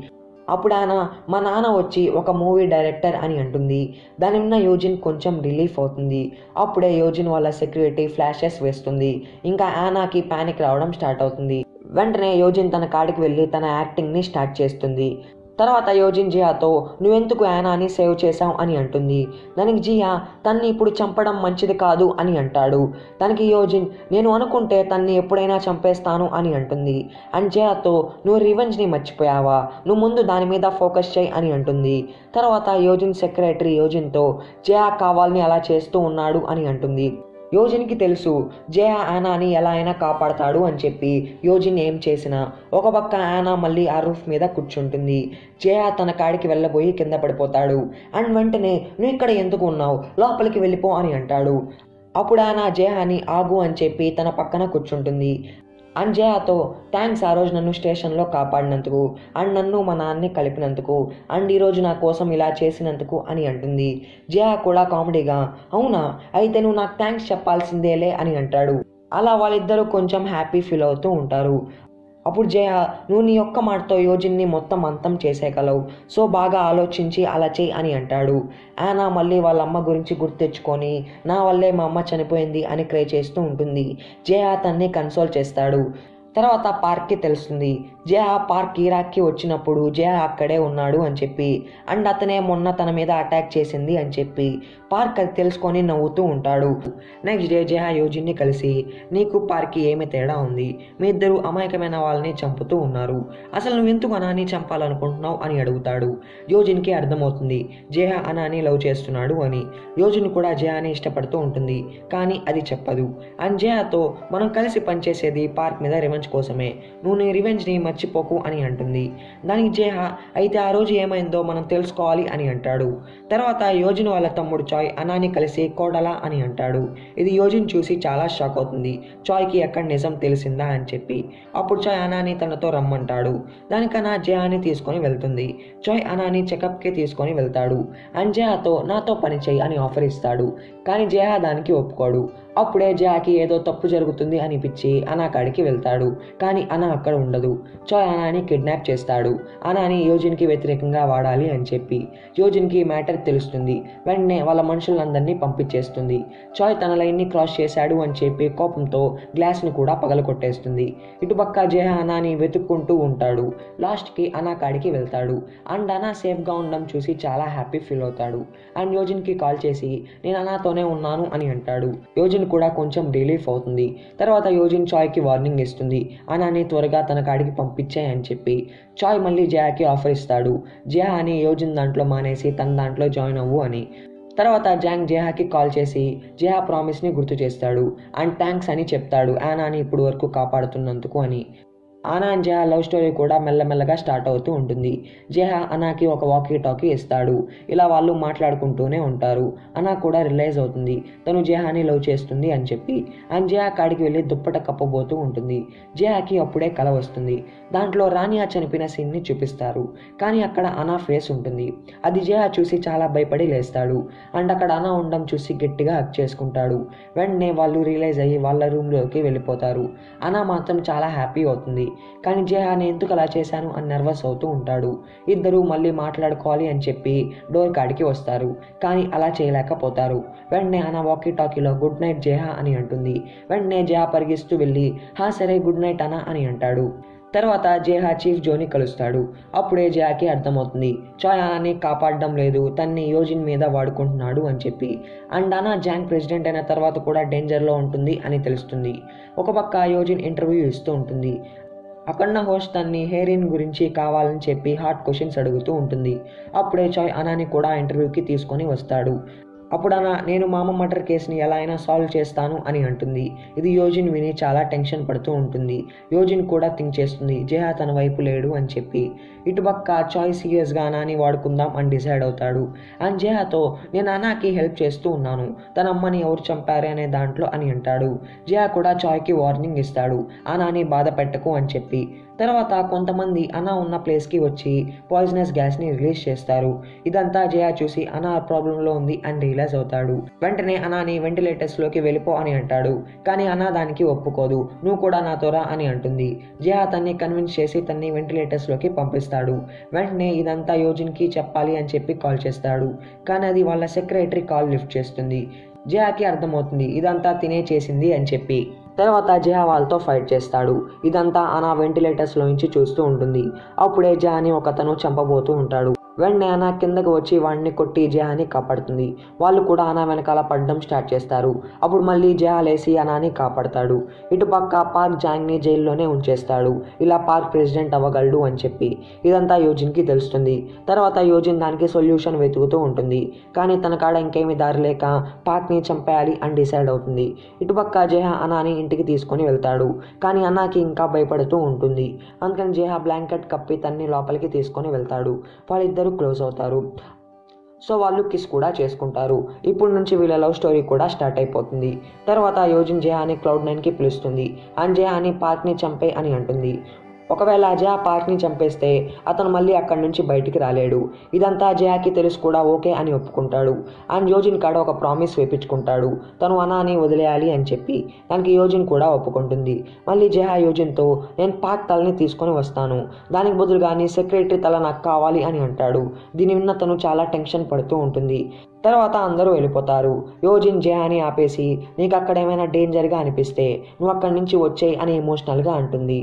అప్పుడు ఆయన మా నాన్న వచ్చి ఒక మూవీ డైరెక్టర్ అని అంటుంది. దాని విన్న యోజిన్ కొంచెం రిలీఫ్ అవుతుంది. అప్పుడే యోజిన్ వాళ్ళ సెక్యూరిటీ ఫ్లాషెస్ వేస్తుంది. ఇంకా యానాకి ప్యానిక్ రావడం స్టార్ట్ అవుతుంది. వెంటనే యోజిన్ తన కాడికి వెళ్ళి తన యాక్టింగ్ని స్టార్ట్ చేస్తుంది. తర్వాత యోజిన్ జియాతో నువ్వెందుకు యానాని సేవ్ చేశావు అని అంటుంది. దానికి జియా తన్ని ఇప్పుడు చంపడం మంచిది కాదు అని అంటాడు. దానికి యోజిన్ నేను అనుకుంటే తన్ని ఎప్పుడైనా చంపేస్తాను అని అంటుంది. అండ్ జియాతో నువ్వు రివెంజ్ని మర్చిపోయావా, నువ్వు ముందు దాని మీద ఫోకస్ చేయి అని అంటుంది. తర్వాత యోజిన్ సెక్రటరీ యోజిన్తో జియా కావాలని అలా చేస్తూ ఉన్నాడు అని అంటుంది. యోజిన్కి తెలుసు జయా యానాని ఎలా అయినా కాపాడతాడు అని చెప్పి యోజిన్ ఏం చేసినా ఒక పక్క యానా మళ్ళీ ఆ రూఫ్ మీద కూర్చుంటుంది. జయా తన కాడికి వెళ్ళబోయి కింద పడిపోతాడు. అండ్ వెంటనే నువ్వు ఇక్కడ ఎందుకు ఉన్నావు, లోపలికి వెళ్ళిపో అని అంటాడు. అప్పుడు యానా జయాని ఆగు అని చెప్పి తన పక్కన కూర్చుంటుంది. అండ్ జయాతో థ్యాంక్స్ ఆ రోజు నన్ను స్టేషన్లో కాపాడినందుకు అండ్ నన్ను మా నాన్నని కలిపినందుకు అండ్ ఈరోజు నా కోసం ఇలా చేసినందుకు అని అంటుంది. జయా కూడా కామెడీగా అవునా అయితే నువ్వు నాకు థ్యాంక్స్ చెప్పాల్సిందేలే అని అంటాడు. అలా వాళ్ళిద్దరూ కొంచెం హ్యాపీ ఫీల్ అవుతూ ఉంటారు. అప్పుడు జయ నువ్వు నీ ఒక్క మాటతో యోజిన్ని మొత్తం అంతం చేసేయగలవు, సో బాగా ఆలోచించి అలా చేయి అని అంటాడు. యానా మళ్ళీ వాళ్ళ అమ్మ గురించి గుర్తెచ్చుకొని నా వల్లే మా అమ్మ చనిపోయింది అని క్రై చేస్తూ ఉంటుంది. జయ అతన్ని కన్సోల్ చేస్తాడు. తర్వాత పార్క్కి తెలుస్తుంది జయ పార్క్ ఇరాక్కి వచ్చినప్పుడు జయ అక్కడే ఉన్నాడు అని చెప్పి అండ్ అతనే మొన్న తన మీద అటాక్ చేసింది అని చెప్పి పార్క్ అది తెలుసుకొని నవ్వుతూ ఉంటాడు. నెక్స్ట్ డే జయ యోజిన్ని కలిసి నీకు పార్క్కి ఏమి తేడా ఉంది, మీ ఇద్దరు అమాయకమైన వాళ్ళని చంపుతూ ఉన్నారు, అసలు నువ్వు ఎందుకు అనాని చంపాలనుకుంటున్నావు అని అడుగుతాడు. యోజిన్కి అర్థమవుతుంది జయ అనాని లవ్ చేస్తున్నాడు అని. యోజిన్ కూడా జయాని ఇష్టపడుతూ ఉంటుంది కానీ అది చెప్పదు. అండ్ జయతో మనం కలిసి పనిచేసేది పార్క్ మీద రివెంజ్ కోసమే, నువ్వు నీ రివెంజ్ని మర్చిపోకు అని అంటుంది. దానికి జయ అయితే ఆ రోజు ఏమైందో మనం తెలుసుకోవాలి అని అంటాడు. తర్వాత యోజిన్ వాళ్ళ తమ్ముడు చాయ్ అనాని కలిసి కోడలా అని అంటాడు. ఇది యోజిన్ చూసి చాలా షాక్ అవుతుంది. చాయ్కి ఎక్కడ నిజం తెలిసిందా అని చెప్పి. అప్పుడు చాయ్ అనాని తనతో రమ్మంటాడు. దానికన్నా జయాని తీసుకొని వెళ్తుంది. చాయ్ అనాని చెకప్కి తీసుకొని వెళ్తాడు. అండ్ జయాతో నాతో పని చేయి అని ఆఫర్ ఇస్తాడు. కానీ జయ దానికి ఒప్పుకోడు. అప్పుడే జయాకి ఏదో తప్పు జరుగుతుంది అనిపించి అనా కాడికి వెళ్తాడు. కానీ అనా అక్కడ ఉండదు. చాయ్ అనాని కిడ్నాప్ చేస్తాడు. అనాని యోజిన్కి వ్యతిరేకంగా వాడాలి అని చెప్పి. యోజిన్కి మ్యాటర్ తెలుస్తుంది. వెంటనే వాళ్ళ మనుషులందరినీ పంపించేస్తుంది. చాయ్ తన లైన్ని క్రాస్ చేశాడు అని చెప్పి కోపంతో గ్లాస్ని కూడా పగలకొట్టేస్తుంది. ఇటుపక్క జయ అనాని వెతుక్కుంటూ ఉంటాడు. లాస్ట్కి అనా కాడికి వెళ్తాడు. అండ్ అనా సేఫ్గా ఉండడం చూసి చాలా హ్యాపీ ఫీల్ అవుతాడు. అండ్ యోజిన్కి కాల్ చేసి నేను అనాతోనే ఉన్నాను అని అంటాడు. యోజిన్ కూడా కొంచెం రిలీఫ్ అవుతుంది. తర్వాత యోజిన్ చాయ్కి వార్నింగ్ ఇస్తుంది అనాని త్వరగా తన కాడికి పంపించాయి అని చెప్పి. చాయ్ మళ్ళీ జయాకి ఆఫర్ ఇస్తాడు. జయ అని యోజిన్ దాంట్లో మానేసి తన దాంట్లో జాయిన్ అవ్వు అని. తర్వాత జాంగ్ జయాకి కాల్ చేసి జయా ప్రామిస్ని గుర్తు చేస్తాడు. అండ్ థ్యాంక్స్ అని చెప్తాడు అనాని ఇప్పుడు వరకు కాపాడుతున్నందుకు అని. అనా అండ్ జయ లవ్ స్టోరీ కూడా మెల్లమెల్లగా స్టార్ట్ అవుతూ ఉంటుంది. జయ అనాకి ఒక వాకీ టాకీ ఇస్తాడు. ఇలా వాళ్ళు మాట్లాడుకుంటూనే ఉంటారు. అనా కూడా రిలైజ్ అవుతుంది తను జయాని లవ్ చేస్తుంది అని చెప్పి. అండ్ జయ కాడికి వెళ్ళి దుప్పట కప్పబోతూ ఉంటుంది. జయాకి అప్పుడే కల వస్తుంది. దాంట్లో రానియా చనిపోయిన సీన్ని చూపిస్తారు. కానీ అక్కడ అనా ఫేస్ ఉంటుంది. అది జయ చూసి చాలా భయపడి లేస్తాడు. అండ్ అక్కడ అనా ఉండడం చూసి గట్టిగా హక్ చేసుకుంటాడు. వెంటనే వాళ్ళు రియలైజ్ అయ్యి వాళ్ళ రూమ్లోకి వెళ్ళిపోతారు. అనా మాత్రం చాలా హ్యాపీ అవుతుంది. కానీ జేహాని ఎందుకు అలా చేశాను అని నర్వస్ అవుతూ ఉంటాడు. ఇద్దరూ మళ్ళీ మాట్లాడుకోవాలి అని చెప్పి డోర్ కాడికి వస్తారు, కానీ అలా చేయలేకపోతారు. వెంటనే అనా వాకీ టాకీలో గుడ్ నైట్ జేహా అని అంటుంది. వెంటనే జేహా పరిగిస్తూ వెళ్ళి హా సరే గుడ్ నైట్ అనా అని అంటాడు. తర్వాత జేహా చీఫ్ జోని కలుస్తాడు. అప్పుడే జేహాకి అర్థమవుతుంది చాయ్ అనాని కాపాడడం లేదు, తన్ని యోజిన్ మీద వాడుకుంటున్నాడు అని చెప్పి. అండ్ అనా జాంగ్ ప్రెసిడెంట్ అయిన తర్వాత కూడా డేంజర్లో ఉంటుంది అని తెలుస్తుంది. ఒక పక్క యోజిన్ ఇంటర్వ్యూ ఇస్తూ ఉంటుంది. అక్కడున్న హోస్ట్ తన్ని హెయిరిన్ గురించి కావాలని చెప్పి హాట్ క్వశ్చన్స్ అడుగుతూ ఉంటుంది. అప్పుడే చాయ్ అనాని కూడా ఇంటర్వ్యూకి తీసుకొని వస్తాడు. అప్పుడు అనా నేను మామ మర్డర్ కేసుని ఎలా అయినా సాల్వ్ చేస్తాను అని అంటుంది. ఇది యోజిన్ విని చాలా టెన్షన్ పడుతూ ఉంటుంది. యోజిన్ కూడా థింక్ చేస్తుంది జేహా తన వైపు లేడు అని చెప్పి. ఇటుపక్క చాయ్ సీరియస్గా అనాని వాడుకుందాం అని డిసైడ్ అవుతాడు. అండ్ జేహాతో నేను అనాకి హెల్ప్ చేస్తూ ఉన్నాను, తన అమ్మని ఎవరు చంపారు అనే దాంట్లో అని అంటాడు. జేహా కూడా చాయ్కి వార్నింగ్ ఇస్తాడు అనాని బాధ పెట్టకు అని చెప్పి. తర్వాత కొంతమంది అనా ఉన్న ప్లేస్కి వచ్చి పాయిజనస్ గ్యాస్ని రిలీజ్ చేస్తారు. ఇదంతా జయా చూసి అనా ప్రాబ్లంలో ఉంది అని రియలైజ్ అవుతాడు. వెంటనే అనాని వెంటిలేటర్స్లోకి వెళ్ళిపో అని అంటాడు. కానీ అనా దానికి ఒప్పుకోదు. నువ్వు కూడా నాతో రా అని అంటుంది. జయా తన్ని కన్విన్స్ చేసి తన్ని వెంటిలేటర్స్లోకి పంపిస్తాడు. వెంటనే ఇదంతా యోజిన్కి చెప్పాలి అని చెప్పి కాల్ చేస్తాడు. కానీ అది వాళ్ళ సెక్రటరీ కాల్ లిఫ్ట్ చేస్తుంది. జయాకి అర్థమవుతుంది ఇదంతా తినే చేసింది అని చెప్పి. తర్వాత జయా వాళ్ళతో ఫైట్ చేస్తాడు. ఇదంతా అనా వెంటిలేటర్స్లో నుంచి చూస్తూ ఉంటుంది. అప్పుడే జయాని ఒకతను చంపబోతూ ఉంటాడు. వెంటనే అనా కిందకు వచ్చి వాడిని కొట్టి జయాని కాపాడుతుంది. వాళ్ళు కూడా అనా వెనకాల పడడం స్టార్ట్ చేస్తారు. అప్పుడు మళ్ళీ జయా లేసి అనాని కాపాడతాడు. ఇటుపక్క పార్క్ జాంగ్ని జైల్లోనే ఉంచేస్తాడు. ఇలా పార్క్ ప్రెసిడెంట్ అవ్వగలడు అని చెప్పి. ఇదంతా యోజిన్కి తెలుస్తుంది. తర్వాత యోజిన్ దానికి సొల్యూషన్ వెతుకుతూ ఉంటుంది. కానీ తన కాడ ఇంకేమీ దారి లేక పార్క్ని చంపేయాలి అని డిసైడ్ అవుతుంది. ఇటుపక్క జయా అనాని ఇంటికి తీసుకొని వెళ్తాడు. కానీ అనాకి ఇంకా భయపడుతూ ఉంటుంది. అందుకని జయా బ్లాంకెట్ కప్పి తన్ని లోపలికి తీసుకొని వెళ్తాడు. వాళ్ళిద్దరూ క్లోజ్ అవుతారు. సో వాళ్ళు కిస్ కూడా చేసుకుంటారు. ఇప్పుడు నుంచి వీళ్ళ లవ్ స్టోరీ కూడా స్టార్ట్ అయిపోతుంది. తర్వాత యోజిన్ జయాని Cloud9కి పిలుస్తుంది. అండ్ జయాని పార్క్ని చంపే అని అంటుంది. ఒకవేళ జయా పార్క్ని చంపేస్తే అతను మళ్ళీ అక్కడి నుంచి బయటికి రాలేడు. ఇదంతా జయాకి తెలుసు కూడా ఓకే అని ఒప్పుకుంటాడు. అండ్ యోజిన్ కాడ ఒక ప్రామిస్ వేపించుకుంటాడు, తను అనాని వదిలేయాలి అని చెప్పి. దానికి యోజిన్ కూడా ఒప్పుకుంటుంది. మళ్ళీ జయా యోజిన్తో నేను పార్క్ తలని తీసుకొని వస్తాను, దానికి బదులుగా నీ సెక్రటరీ తల నాకు కావాలి అని అంటాడు. దీని విన్న తను చాలా టెన్షన్ పడుతూ ఉంటుంది. తర్వాత అందరూ వెళ్ళిపోతారు. యోజిన్ జయాని ఆపేసి నీకు అక్కడ ఏమైనా డేంజర్గా అనిపిస్తే నువ్వు అక్కడి నుంచి వచ్చేయి అని ఎమోషనల్గా అంటుంది.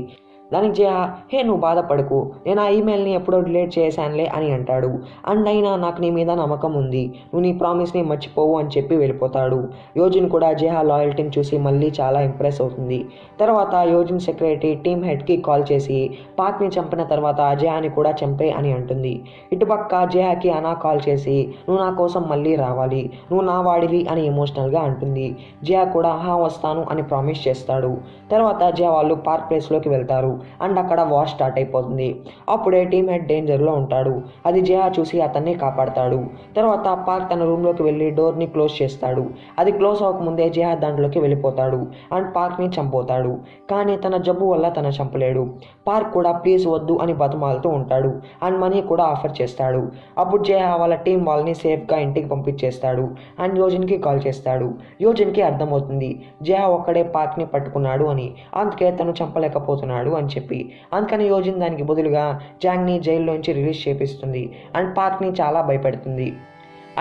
దానికి జయా హే నువ్వు బాధపడకు, నేను ఆ ఈమెయిల్ని ఎప్పుడో డిలీట్ చేశానులే అని అంటాడు. అండ్ అయినా నాకు నీ మీద నమ్మకం ఉంది, నువ్వు నీ ప్రామిస్ని మర్చిపోవు అని చెప్పి వెళ్ళిపోతాడు. యోజిన్ కూడా జయా లాయల్టీని చూసి మళ్ళీ చాలా ఇంప్రెస్ అవుతుంది. తర్వాత యోజిన్ సెక్రటరీ టీమ్ హెడ్కి కాల్ చేసి పార్క్ని చంపిన తర్వాత జయాని కూడా చంపే అని అంటుంది. ఇటుపక్క జయాకి అనా కాల్ చేసి నువ్వు నా కోసం మళ్ళీ రావాలి, నువ్వు నా వాడివి అని ఎమోషనల్గా అంటుంది. జయా కూడా హా వస్తాను అని ప్రామిస్ చేస్తాడు. తర్వాత జయా వాళ్ళు పార్క్ ప్లేస్లోకి వెళ్తారు. అండ్ అక్కడ వార్ స్టార్ట్ అయిపోతుంది. అప్పుడే టీమ్ హెడ్ డేంజర్లో ఉంటాడు. అది జయా చూసి అతన్ని కాపాడతాడు. తర్వాత పార్క్ తన రూమ్లోకి వెళ్ళి డోర్ని క్లోజ్ చేస్తాడు. అది క్లోజ్ అవ్వకముందే జయా దాంట్లోకి వెళ్ళిపోతాడు అండ్ పార్క్ని చంపుతాడు. కానీ తన జబ్బు వల్ల తన చంపలేడు. పార్క్ కూడా ప్లీజ్ వద్దు అని బతిమాలుతూ ఉంటాడు. అండ్ మనీ కూడా ఆఫర్ చేస్తాడు. అప్పుడు జయా వాళ్ళ టీం వాళ్ళని సేఫ్గా ఇంటికి పంపించేస్తాడు. అండ్ యోజిన్కి కాల్ చేస్తాడు. యోజిన్కి అర్థమవుతుంది జయా ఒక్కడే పార్క్ని పట్టుకున్నాడు అని, అందుకే తను చంపలేకపోతున్నాడు అని చెప్పి. అందుకని యోజిన్ దానికి బదులుగా జాంగ్ని జైల్లోంచి రిలీజ్ చేపిస్తుంది. అండ్ పార్క్ని చాలా భయపెడుతుంది.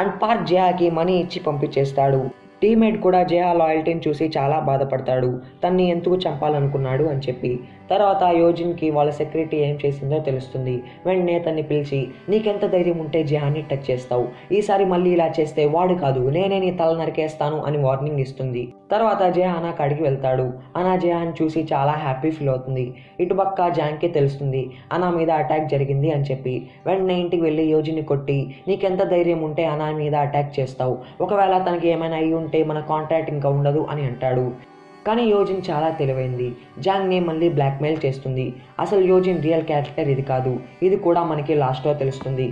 అండ్ పార్క్ జయాకి మనీ ఇచ్చి పంపించేస్తాడు. టీమ్మేట్ కూడా జయా లాయల్టీని చూసి చాలా బాధపడతాడు, తన్ని ఎందుకు చంపాలనుకున్నాడు అని చెప్పి. తర్వాత యోజిన్కి వాళ్ళ సెక్రటరీ ఏం చేసిందో తెలుస్తుంది. వెంటనే తన్ని పిలిచి నీకెంత ధైర్యం ఉంటే జయాన్ని టచ్ చేస్తావు, ఈసారి మళ్ళీ ఇలా చేస్తే వాడు కాదు నేనే నీ తల నరికేస్తాను అని వార్నింగ్ ఇస్తుంది. తర్వాత జయా అనా కాడికి వెళ్తాడు. అనా జయాని చూసి చాలా హ్యాపీ ఫీల్ అవుతుంది. ఇటుపక్క జాంగ్కి తెలుస్తుంది అనా మీద అటాక్ జరిగింది అని చెప్పి. వెంటనే ఇంటికి వెళ్ళి యోజిన్ని కొట్టి నీకెంత ధైర్యం ఉంటే అనా మీద అటాక్ చేస్తావు, ఒకవేళ తనకి ఏమైనా అయ్యి ఉంటే మన కాంట్రాక్ట్ ఇంకా ఉండదు అని అంటాడు. కానీ యోజిన్ చాలా తెలివైంది. జాంగ్ని మళ్ళీ బ్లాక్మెయిల్ చేస్తుంది. అసలు యోజిన్ రియల్ క్యారెక్టర్ ఇది కాదు, ఇది కూడా మనకి లాస్ట్లో తెలుస్తుంది.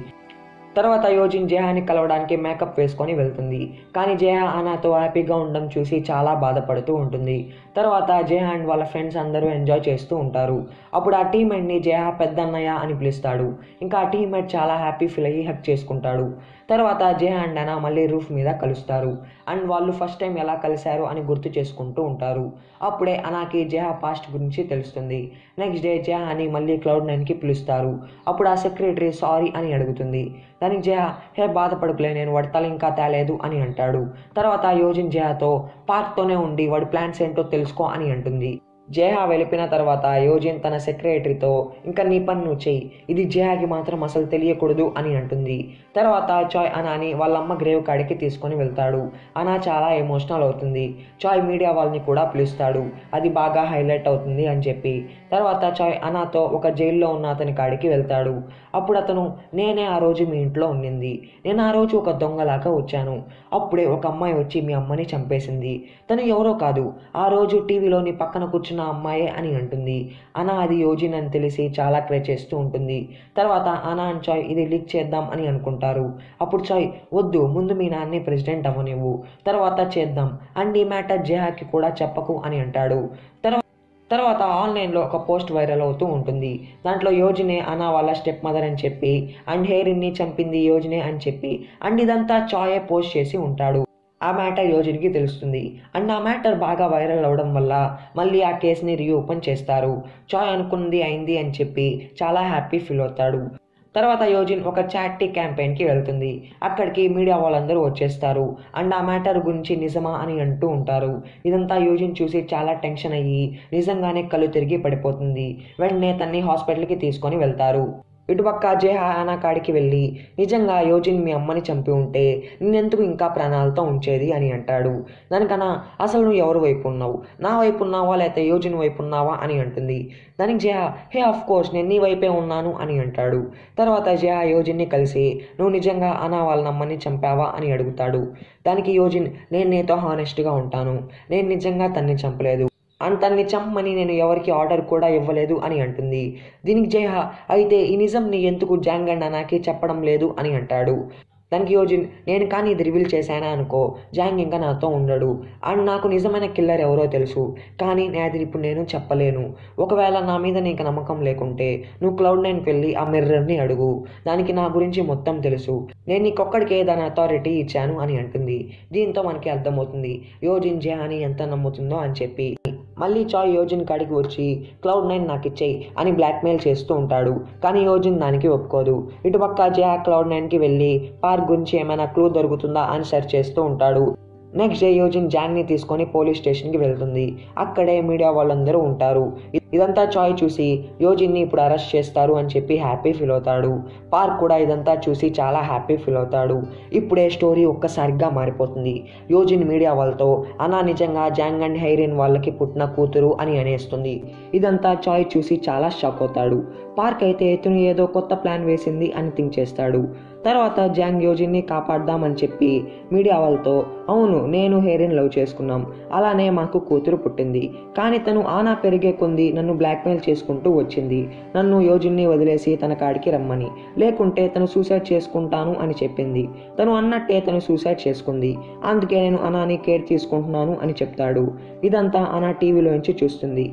తర్వాత యోజిన్ జయాని కలవడానికి మేకప్ వేసుకొని వెళ్తుంది. కానీ జయా అనాతో హ్యాపీగా ఉండడం చూసి చాలా బాధపడుతూ ఉంటుంది. తర్వాత జయా అండ్ వాళ్ళ ఫ్రెండ్స్ అందరూ ఎంజాయ్ చేస్తూ ఉంటారు. అప్పుడు ఆ టీమ్మేట్ని జయా పెద్దన్నయ్య అని పిలుస్తాడు. ఇంకా ఆ టీమ్మేట్ చాలా హ్యాపీ ఫీల్ అయ్యి హక్ చేసుకుంటాడు. తర్వాత జేహా అండ్ అనా మళ్ళీ రూఫ్ మీద కలుస్తారు అండ్ వాళ్ళు ఫస్ట్ టైం ఎలా కలిశారు అని గుర్తు చేసుకుంటూ ఉంటారు. అప్పుడే అనాకి జేహా పాస్ట్ గురించి తెలుస్తుంది. నెక్స్ట్ డే జేహాని మళ్ళీ Cloud9కి పిలుస్తారు. అప్పుడు ఆ సెక్రటరీ సారీ అని అడుగుతుంది. దానికి జేహా హే బాధపడుకులే, నేను వాడి తల ఇంకా తేలేదు అని అంటాడు. తర్వాత యోజిన్ జేహాతో పార్క్తోనే ఉండి వాడి ప్లాన్స్ ఏంటో తెలుసుకో అని అంటుంది. జేహా వెళ్ళిపోయిన తర్వాత యోజిన్ తన సెక్రటరీతో ఇంకా నీ పని నువ్వు చెయ్యి, ఇది జేహాకి మాత్రం అసలు తెలియకూడదు అని అంటుంది. తర్వాత చాయ్ అనాని వాళ్ళమ్మ గ్రేవ్ కాడికి తీసుకొని వెళ్తాడు. అనా చాలా ఎమోషనల్ అవుతుంది. చాయ్ మీడియా వాళ్ళని కూడా పిలుస్తాడు, అది బాగా హైలైట్ అవుతుంది అని చెప్పి. తర్వాత చాయ్ అనాతో ఒక జైల్లో ఉన్న అతని కాడికి వెళ్తాడు. అప్పుడు అతను నేనే ఆ రోజు మీ ఇంట్లో ఉండింది, నేను ఆ రోజు ఒక దొంగలాగా వచ్చాను, అప్పుడే ఒక అమ్మాయి వచ్చి మీ అమ్మని చంపేసింది, తను ఎవరో కాదు, ఆ రోజు టీవీలో నీ పక్కన కూర్చున్న అమ్మాయే అని అంటుంది. అనా అది యోజిన్ అని తెలిసి చాలా క్రై చేస్తూ ఉంటుంది. తర్వాత అనా అండ్ చాయ్ ఇది లీక్ చేద్దాం అని అనుకుంటారు. అప్పుడు చాయ్ వద్దు, ముందు మీ నాన్ని ప్రెసిడెంట్ అవ్వనివ్వు, తర్వాత చేద్దాం అండ్ ఈ మ్యాటర్ జేహాకి కూడా చెప్పకు అని అంటాడు. తర్వాత ఆన్లైన్లో ఒక పోస్ట్ వైరల్ అవుతూ ఉంటుంది. దాంట్లో యోజినే అనా వాళ్ళ స్టెప్ మదర్ అని చెప్పి అండ్ హెయిరిన్ని చంపింది యోజినే అని చెప్పి అండ్ ఇదంతా చాయే పోస్ట్ చేసి ఉంటాడు. ఆ మ్యాటర్ యోజిన్కి తెలుస్తుంది అండ్ ఆ మ్యాటర్ బాగా వైరల్ అవడం వల్ల మళ్ళీ ఆ కేసుని రీఓపెన్ చేస్తారు. చాయ్ అనుకున్నది అయింది అని చెప్పి చాలా హ్యాపీ ఫీల్ అవుతాడు. తర్వాత యోజిన్ ఒక చారిటీ క్యాంపెయిన్కి వెళ్తుంది. అక్కడికి మీడియా వాళ్ళందరూ వచ్చేస్తారు అండ్ ఆ మ్యాటర్ గురించి నిజమా అని అంటూ ఉంటారు. ఇదంతా యోజిన్ చూసి చాలా టెన్షన్ అయ్యి నిజంగానే కళ్ళు తిరిగి పడిపోతుంది. వెంటనే తన్ని హాస్పిటల్కి తీసుకొని వెళ్తారు. ఇటుపక్క జేహా అనా కాడికి వెళ్ళి నిజంగా యోజిన్ మీ అమ్మని చంపి ఉంటే నిన్నెందుకు ఇంకా ప్రాణాలతో ఉంచేది అని అంటాడు. దానికన్నా అసలు నువ్వు ఎవరి వైపు ఉన్నావు, నా వైపు ఉన్నావా లేకపోతే యోజిన్ వైపు ఉన్నావా అని అంటుంది. దానికి జేహా హే ఆఫ్ కోర్స్ నేను నీ వైపే ఉన్నాను అని అంటాడు. తర్వాత జేహా యోజిన్ని కలిసి నువ్వు నిజంగా అనా వాళ్ళ అమ్మని చంపావా అని అడుగుతాడు. దానికి యోజిన్ నేను నీతో హానెస్ట్గా ఉంటాను, నేను నిజంగా తన్ని చంపలేదు అండ్ తన్ని చంపమని నేను ఎవరికి ఆర్డర్ కూడా ఇవ్వలేదు అని అంటుంది. దీనికి జేహా అయితే ఈ నిజం నీ ఎందుకు జాంగ్ అండ్ అనాకి చెప్పడం లేదు అని అంటాడు. దానికి యోజిన్ నేను కానీ ఇది రివీల్ చేశానా అనుకో జాంగ్ ఇంకా నాతో ఉండడు అండ్ నాకు నిజమైన కిల్లర్ ఎవరో తెలుసు, కానీ అది ఇప్పుడు నేను చెప్పలేను, ఒకవేళ నా మీద నీకు నమ్మకం లేకుంటే నువ్వు Cloud9కి వెళ్ళి ఆ మిర్రర్ని అడుగు, దానికి నా గురించి మొత్తం తెలుసు, నేను నీకొక్కడికే దాని అథారిటీ ఇచ్చాను అని అంటుంది. దీంతో మనకి అర్థమవుతుంది యోజిన్ జేహాని ఎంత నమ్ముతుందో అని చెప్పి. మళ్ళీ చాయ్ యోజిన్ కాడికి వచ్చి Cloud9 నాకు ఇచ్చేయి అని బ్లాక్మెయిల్ చేస్తూ ఉంటాడు. కానీ యోజిన్ దానికి ఒప్పుకోదు. ఇటుపక్క జేహా Cloud9కి వెళ్ళి పార్క్ గురించి ఏమైనా క్లూ దొరుకుతుందా అని సెర్చ్ చేస్తూ ఉంటాడు. నెక్స్ట్ డే యోజిన్ జాంగ్ని తీసుకొని పోలీస్ స్టేషన్కి వెళ్తుంది. అక్కడే మీడియా వాళ్ళందరూ ఉంటారు. ఇదంతా చాయ్ చూసి యోజిన్ని ఇప్పుడు అరెస్ట్ చేస్తారు అని చెప్పి హ్యాపీ ఫీల్ అవుతాడు. పార్క్ కూడా ఇదంతా చూసి చాలా హ్యాపీ ఫీల్ అవుతాడు. ఇప్పుడే స్టోరీ ఒక్కసారిగా మారిపోతుంది. యోజిన్ మీడియా వాళ్ళతో అనా నిజంగా జాంగ్ అండ్ హెయిరిన్ వాళ్ళకి పుట్టిన కూతురు అని అనేస్తుంది. ఇదంతా చాయ్ చూసి చాలా షాక్ అవుతాడు. పార్క్ అయితే ఇతను ఏదో కొత్త ప్లాన్ వేసింది అని థింక్ చేస్తాడు. తర్వాత జాంగ్ యోజిన్ని కాపాడదామని చెప్పి మీడియా వాళ్ళతో అవును నేను హెయిరిన్ లవ్ చేసుకున్నాం, అలానే మాకు కూతురు పుట్టింది, కానీ తను ఆనా పెరిగే కొంది నన్ను బ్లాక్మెయిల్ చేసుకుంటూ వచ్చింది, నన్ను యోజిన్ని వదిలేసి తన కాడికి రమ్మని, లేకుంటే తను సూసైడ్ చేసుకుంటాను అని చెప్పింది, తను అన్నట్టే తను సూసైడ్ చేసుకుంది, అందుకే నేను అనాని కేర్ తీసుకుంటున్నాను అని చెప్తాడు. ఇదంతా అనా టీవీలోంచి చూస్తుంది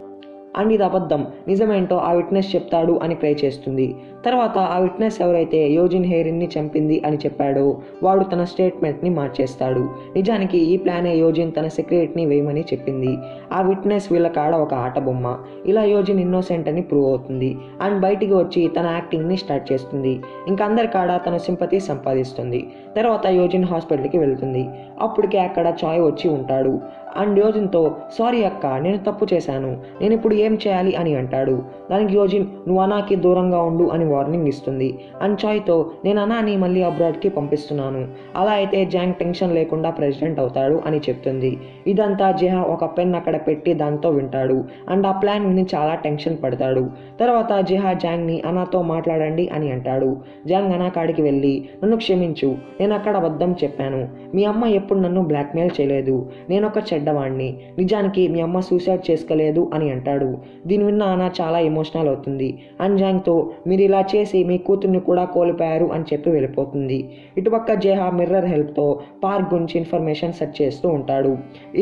అండ్ ఇది అబద్ధం, నిజమేంటో ఆ విట్నెస్ చెప్తాడు అని ట్రై చేస్తుంది. తర్వాత ఆ విట్నెస్ ఎవరైతే యోజిన్ హెయిరిన్ని చంపింది అని చెప్పాడో వాడు తన స్టేట్మెంట్ని మార్చేస్తాడు. నిజానికి ఈ ప్లానే యోజిన్ తన సెక్రటరీని వేయమని చెప్పింది. ఆ విట్నెస్ వీళ్ళ కాడ ఒక ఆట బొమ్మ. ఇలా యోజిన్ ఇన్నోసెంట్ అని ప్రూవ్ అవుతుంది అండ్ బయటికి వచ్చి తన యాక్టింగ్ని స్టార్ట్ చేస్తుంది. ఇంకా అందరి కాడ తన సింపతి సంపాదిస్తుంది. తర్వాత యోజిన్ హాస్పిటల్కి వెళ్తుంది. అప్పటికే అక్కడ చాయ్ వచ్చి ఉంటాడు అండ్ యోజిన్తో సారీ అక్క, నేను తప్పు చేశాను, నేను ఇప్పుడు ఏం చేయాలి అని అంటాడు. దానికి యోజిన్ నువ్వు అనాకి దూరంగా ఉండు అని వార్నింగ్ ఇస్తుంది. అండ్ చాయ్తో నేను అనాని మళ్ళీ అబ్రాడ్కి పంపిస్తున్నాను, అలా అయితే జాంగ్ టెన్షన్ లేకుండా ప్రెసిడెంట్ అవుతాడు అని చెప్తుంది. ఇదంతా జేహా ఒక పెన్ అక్కడ పెట్టి దాంతో వింటాడు అండ్ ఆ ప్లాన్ విని చాలా టెన్షన్ పడతాడు. తర్వాత జేహా జాంగ్ని అనాతో మాట్లాడండి అని అంటాడు. జాంగ్ అనా కాడికి వెళ్ళి నన్ను క్షమించు, నేను అక్కడ అబద్ధం చెప్పాను, మీ అమ్మ ఎప్పుడు నన్ను బ్లాక్మెయిల్ చేయలేదు, నేను ఒక చెడ్డవాణ్ణి, నిజానికి మీ అమ్మ సూసైడ్ చేసుకోలేదు అని అంటాడు. దీని విన్న ఆనా చాలా ఎమోషనల్ అవుతుంది. అండ్ జాంగ్తో మీరు ఇలా చేసి మీ కూతుర్ని కూడా కోల్పోయారు అని చెప్పి వెళ్ళిపోతుంది. ఇటుపక్క జేహా మిర్రర్ హెల్ప్తో పార్క్ గురించి ఇన్ఫర్మేషన్ సెర్చ్ చేస్తూ ఉంటాడు.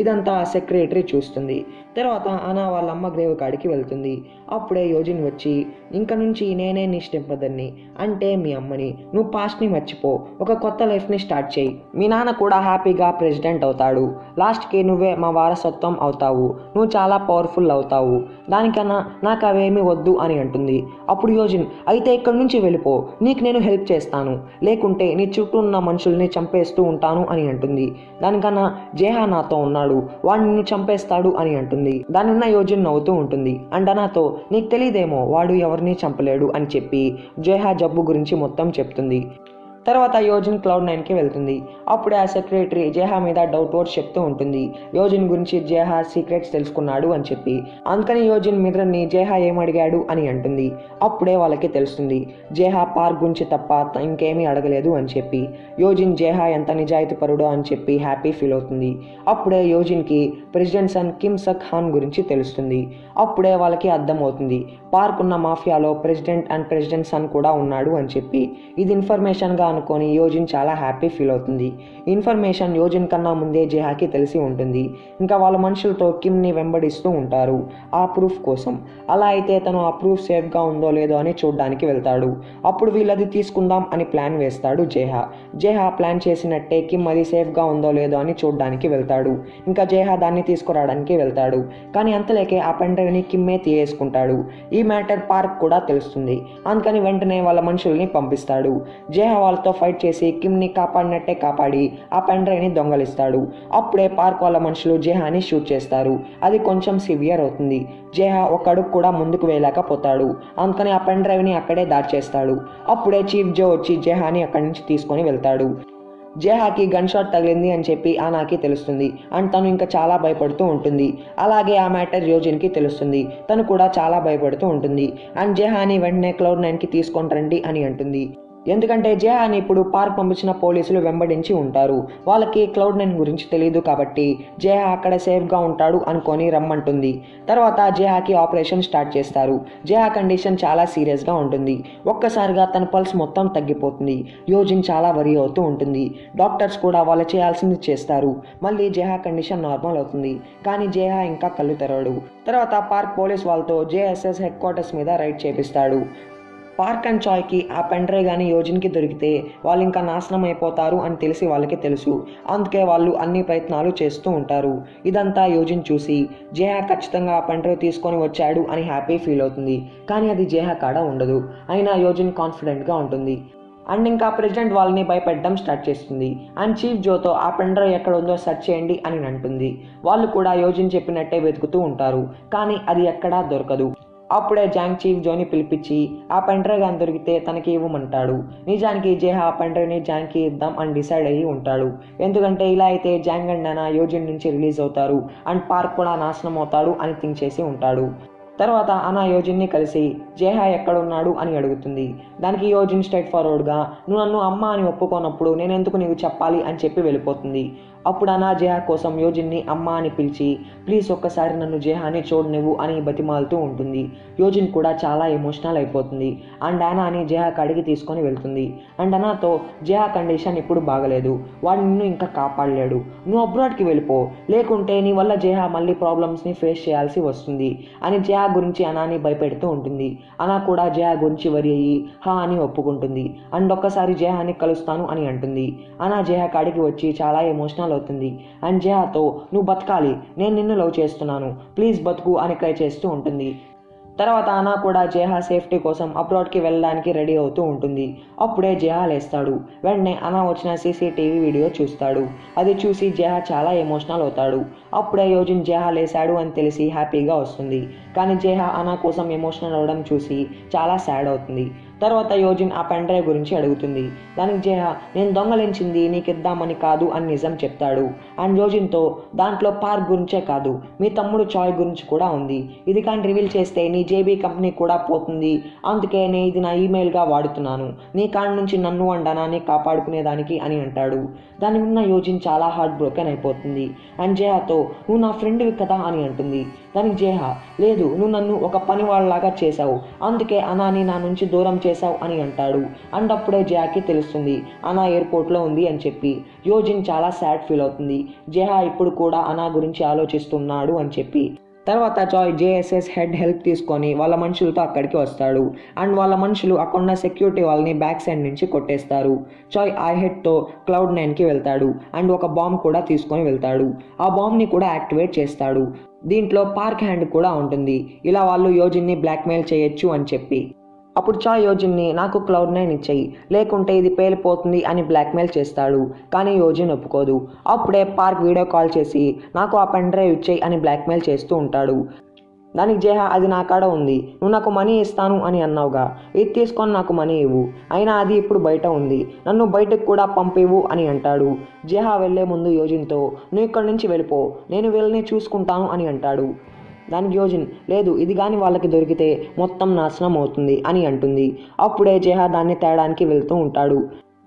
ఇదంతా సెక్రటరీ చూస్తుంది. తర్వాత ఆనా వాళ్ళ అమ్మ గ్రేవ్ కాడికి వెళ్తుంది. అప్పుడే యోజిన్ వచ్చి ఇంక నుంచి నేనే నీ స్టెప్ మదర్ని, అంటే మీ అమ్మని, నువ్వు పాస్ట్ని మర్చిపో, ఒక కొత్త లైఫ్ని స్టార్ట్ చేయి, మీ నాన్న కూడా హ్యాపీగా ప్రెసిడెంట్ అవుతాడు, లాస్ట్కి నువ్వే మా వారసత్వం అవుతావు, నువ్వు చాలా పవర్ఫుల్ అవుతావు, దానికన్నా నాకు అవేమీ వద్దు అని అంటుంది. అప్పుడు యోజిన్ అయితే ఇక్కడి నుంచి వెళ్ళిపో, నీకు నేను హెల్ప్ చేస్తాను, లేకుంటే నీ చుట్టూ ఉన్న మనుషుల్ని చంపేస్తూ ఉంటాను అని అంటుంది. దానికన్నా జేహా నాతో ఉన్నాడు, వాడిని చంపేస్తాడు అని అంటుంది. దానిన్న యోజిన్ నవ్వుతూ ఉంటుంది. అండ్ అనాతో నీకు తెలియదేమో వాడు ఎవరిని చంపలేడు అని చెప్పి జేహా జబ్బు గురించి మొత్తం చెప్తుంది. తర్వాత యోజిన్ Cloud9కి వెళ్తుంది. అప్పుడే ఆ సెక్రటరీ జేహా మీద డౌట్ వర్డ్స్ చెప్తూ ఉంటుంది. యోజిన్ గురించి జేహా సీక్రెట్స్ తెలుసుకున్నాడు అని చెప్పి. అందుకని యోజిన్ మిర్రర్ని జేహా ఏమడిగాడు అని అంటుంది. అప్పుడే వాళ్ళకి తెలుస్తుంది జేహా పార్క్ గురించి తప్ప ఇంకేమీ అడగలేదు అని చెప్పి. యోజిన్ జేహా ఎంత నిజాయితీ పరుడో అని చెప్పి హ్యాపీ ఫీల్ అవుతుంది. అప్పుడే యోజిన్కి ప్రెసిడెంట్ సన్ కిమ్ సక్ హాన్ గురించి తెలుస్తుంది. అప్పుడే వాళ్ళకి అర్థమవుతుంది పార్క్ ఉన్న మాఫియాలో ప్రెసిడెంట్ అండ్ ప్రెసిడెంట్ సన్ కూడా ఉన్నాడు అని చెప్పి. ఇది ఇన్ఫర్మేషన్గా అనుకొని యోజిన్ చాలా హ్యాపీ ఫీల్ అవుతుంది. ఇన్ఫర్మేషన్ యోజిన్ కన్నా ముందే జేహాకి తెలిసి ఉంటుంది. ఇంకా వాళ్ళ మనుషులతో కిమ్ని వెంబడిస్తూ ఉంటారు ఆ ప్రూఫ్ కోసం. అలా అయితే తను ఆ ప్రూఫ్ సేఫ్గా ఉందో లేదో అని చూడడానికి వెళ్తాడు. అప్పుడు వీళ్ళది తీసుకుందాం అని ప్లాన్ వేస్తాడు జేహా. జేహా ప్లాన్ చేసినట్టే కిమ్ అది సేఫ్గా ఉందో లేదో అని చూడడానికి వెళ్తాడు. ఇంకా జేహా దాన్ని తీసుకురావడానికి వెళ్తాడు. కానీ అంతలేకే ఆ పెండ్రైవ్ని కిమ్మే తీయేసుకుంటాడు. ఈ మ్యాటర్ పార్క్ కూడా తెలుస్తుంది. అందుకని వెంటనే వాళ్ళ మనుషుల్ని పంపిస్తాడు. జేహా వాళ్ళతో ఫైట్ చేసి కిమ్ని కాపాడినట్టే కాపాడి ఆ పెండ్రైవ్ని దొంగలిస్తాడు. అప్పుడే పార్క్ వాళ్ళ మనుషులు జేహాని షూట్ చేస్తారు. అది కొంచెం సివియర్ అవుతుంది. జేహా ఒక అడుగు కూడా ముందుకు వేయలేకపోతాడు. అందుకని ఆ పెండ్రైవ్ని అక్కడే దాచేస్తాడు. అప్పుడే చీఫ్ జో వచ్చి జేహాని అక్కడి నుంచి తీసుకొని వెళ్తాడు. జేహాకి గన్ షాట్ తగిలింది అని చెప్పి ఆనాకి తెలుస్తుంది. అండ్ తను ఇంకా చాలా భయపడుతూ ఉంటుంది. అలాగే ఆ మ్యాటర్ యోజిన్కి తెలుస్తుంది. తను కూడా చాలా భయపడుతూ ఉంటుంది. అండ్ జేహాని వెంటనే Cloud9కి తీసుకొని రండి అని అంటుంది. ఎందుకంటే జేహాని ఇప్పుడు పార్క్ పంపించిన పోలీసులు వెంబడించి ఉంటారు. వాళ్ళకి Cloud9 గురించి తెలియదు కాబట్టి జేహా అక్కడ సేఫ్గా ఉంటాడు అనుకొని రమ్మంటుంది. తర్వాత జేహాకి ఆపరేషన్ స్టార్ట్ చేస్తారు. జేహా కండిషన్ చాలా సీరియస్గా ఉంటుంది. ఒక్కసారిగా తన పల్స్ మొత్తం తగ్గిపోతుంది. యోజిన్ చాలా వరీ అవుతూ ఉంటుంది. డాక్టర్స్ కూడా వాళ్ళు చేయాల్సింది చేస్తారు. మళ్ళీ జేహా కండిషన్ నార్మల్ అవుతుంది. కానీ జేహా ఇంకా కళ్ళు తెరవడు. తర్వాత పార్క్ పోలీస్ వాళ్ళతో జేఎస్ఎస్ హెడ్ క్వార్టర్స్ మీద రైడ్ చేపిస్తాడు. పార్క్ అండ్ చాయ్కి ఆ పెండ్రైవ్ కానీ యోజిన్కి దొరికితే వాళ్ళు ఇంకా నాశనం అయిపోతారు అని తెలిసి వాళ్ళకి తెలుసు. అందుకే వాళ్ళు అన్ని ప్రయత్నాలు చేస్తూ ఉంటారు. ఇదంతా యోజిన్ చూసి జేహా ఖచ్చితంగా ఆ పెండ్రైవ్ తీసుకొని వచ్చాడు అని హ్యాపీ ఫీల్ అవుతుంది. కానీ అది జేహా కాడ ఉండదు. అయినా యోజిన్ కాన్ఫిడెంట్గా ఉంటుంది. అండ్ ఇంకా ప్రెసిడెంట్ వాళ్ళని భయపెట్టడం స్టార్ట్ చేస్తుంది. అండ్ చీఫ్ జోతో ఆ పెండ్రైవ్ ఎక్కడ ఉందో సెర్చ్ చేయండి అని అంటుంది. వాళ్ళు కూడా యోజిన్ చెప్పినట్టే వెతుకుతూ ఉంటారు. కానీ అది ఎక్కడా దొరకదు. అప్పుడే జాంగ్ చీఫ్ జోని పిలిపించి ఆ పెండ్రైవ్ కానీ దొరికితే తనకి ఇవ్వమంటాడు. నిజానికి జేహా ఆ పెండ్రైవ్ని జాంగ్కి ఇద్దాం అని డిసైడ్ అయ్యి ఉంటాడు. ఎందుకంటే ఇలా అయితే జాంగ్ అండ్ నానా యోజిన్ నుంచి రిలీజ్ అవుతారు అండ్ పార్క్ కూడా నాశనం అవుతాడు అని థింక్ చేసి ఉంటాడు. తర్వాత అనా యోజిన్ని కలిసి జేహా ఎక్కడున్నాడు అని అడుగుతుంది. దానికి యోజిన్ స్ట్రైట్ ఫార్వర్డ్గా నువ్వు నన్ను అమ్మ అని ఒప్పుకోనప్పుడు నేనెందుకు నీకు చెప్పాలి అని చెప్పి వెళ్ళిపోతుంది. అప్పుడు అనా జేహా కోసం యోజిన్ని అమ్మ అని పిలిచి ప్లీజ్ ఒక్కసారి నన్ను జేహాని చూడనివ్వు అని బతిమాలుతూ ఉంటుంది. యోజిన్ కూడా చాలా ఎమోషనల్ అయిపోతుంది. అండ్ అనాని జేహాకి అడిగి తీసుకొని వెళ్తుంది. అండ్ అనాతో జేహా కండిషన్ ఇప్పుడు బాగలేదు, వాడు నిన్ను ఇంకా కాపాడలేడు, నువ్వు అబ్రాడ్కి వెళ్ళిపో, లేకుంటే నీ వల్ల జేహా మళ్ళీ ప్రాబ్లమ్స్ని ఫేస్ చేయాల్సి వస్తుంది అని జేహా గురించి అనాని భయపెడుతూ ఉంటుంది. అనా కూడా జేహా గురించి వరి అయ్యి హా అని ఒప్పుకుంటుంది. అండ్ ఒక్కసారి జేహాని కలుస్తాను అని అంటుంది. అనా జేహా కాడికి వచ్చి చాలా ఎమోషనల్ అవుతుంది. అండ్ జేహాతో నువ్వు బతకాలి, నేను నిన్ను లవ్ చేస్తున్నాను, ప్లీజ్ బతుకు అని ట్రై చేస్తూ ఉంటుంది. తర్వాత అనా కూడా జేహా సేఫ్టీ కోసం అబ్రాడ్కి వెళ్ళడానికి రెడీ అవుతూ ఉంటుంది. అప్పుడే జేహా లేస్తాడు. వెంటనే అనా వచ్చిన సీసీటీవీ వీడియో చూస్తాడు. అది చూసి జేహా చాలా ఎమోషనల్ అవుతాడు. అప్పుడే యోజిన్ జేహా లేశాడు అని తెలిసి హ్యాపీగా వస్తుంది. కానీ జేహా అనా కోసం ఎమోషనల్ అవ్వడం చూసి చాలా సాడ్ అవుతుంది. తర్వాత యోజిన్ ఆ పెన్ డ్రైవ్ గురించి అడుగుతుంది. దానికి జేహా నేను దొంగలించింది నీకిద్దామని కాదు అని నిజం చెప్తాడు. అండ్ యోజిన్తో దాంట్లో పార్క్ గురించే కాదు మీ తమ్ముడు చాయ్ గురించి కూడా ఉంది. ఇది కానీ రివీల్ చేస్తే నీ జేబీ కంపెనీ కూడా పోతుంది. అందుకే నేను ఇది నా ఈమెయిల్గా వాడుతున్నాను. నీ కాడ నుంచి నన్ను అండ్ అనాన్ని కాపాడుకునేదానికి అని అంటాడు. దాని విన్న యోజిన్ చాలా హార్ట్ బ్రోకెన్ అయిపోతుంది. అండ్ జేహాతో నువ్వు నా ఫ్రెండ్వి కదా అని అంటుంది. దానికి జేహా లేదు నువ్వు నన్ను ఒక పని వాళ్ళలాగా చేశావు, అందుకే అనాని నా నుంచి దూరం చేశావు అని అంటాడు. అండ్ అప్పుడే జేహాకి తెలుస్తుంది అనా ఎయిర్పోర్ట్లో ఉంది అని చెప్పి. యోజిన్ చాలా సాడ్ ఫీల్ అవుతుంది. జేహా ఇప్పుడు కూడా అనా గురించి ఆలోచిస్తున్నాడు అని చెప్పి. తర్వాత చాయ్ జేఎస్ఎస్ హెడ్ హెల్ప్ తీసుకొని వాళ్ళ మనుషులతో అక్కడికి వస్తాడు. అండ్ వాళ్ళ మనుషులు అక్కడున్న సెక్యూరిటీ వాళ్ళని బ్యాక్ సైడ్ నుంచి కొట్టేస్తారు. చాయ్ ఆ హెడ్తో Cloud9కి వెళ్తాడు అండ్ ఒక బాంబ్ కూడా తీసుకొని వెళ్తాడు. ఆ బాంబ్ని కూడా యాక్టివేట్ చేస్తాడు. దీంట్లో పార్క్ హ్యాండ్ కూడా ఉంటుంది. ఇలా వాళ్ళు యోజిన్ని బ్లాక్మెయిల్ చేయొచ్చు అని చెప్పి. అప్పుడు చాయ్ యోజిన్ని నాకు Cloud9 ఇచ్చేయి లేకుంటే ఇది పేలిపోతుంది అని బ్లాక్మెయిల్ చేస్తాడు. కానీ యోజిన్ ఒప్పుకోదు. అప్పుడే పార్క్ వీడియో కాల్ చేసి నాకు ఆ పెన్ డ్రైవ్ ఇచ్చేయి అని బ్లాక్మెయిల్ చేస్తూ ఉంటాడు. దానికి జేహా అది నా కాడ ఉంది, నువ్వు నాకు మనీ ఇస్తాను అని అన్నావుగా, ఇది తీసుకొని నాకు మనీ ఇవ్వు, అయినా అది ఇప్పుడు బయట ఉంది, నన్ను బయటకు కూడా పంపివు అని అంటాడు. జేహా వెళ్లే ముందు యోజిన్తో నువ్వు ఇక్కడి నుంచి వెళ్ళిపో, నేను వీళ్ళని చూసుకుంటాను అని అంటాడు. దానికి యోజిన్ లేదు ఇది కానీ వాళ్ళకి దొరికితే మొత్తం నాశనం అవుతుంది అని అంటుంది. అప్పుడే జేహా దాన్ని తేడానికి వెళ్తూ ఉంటాడు.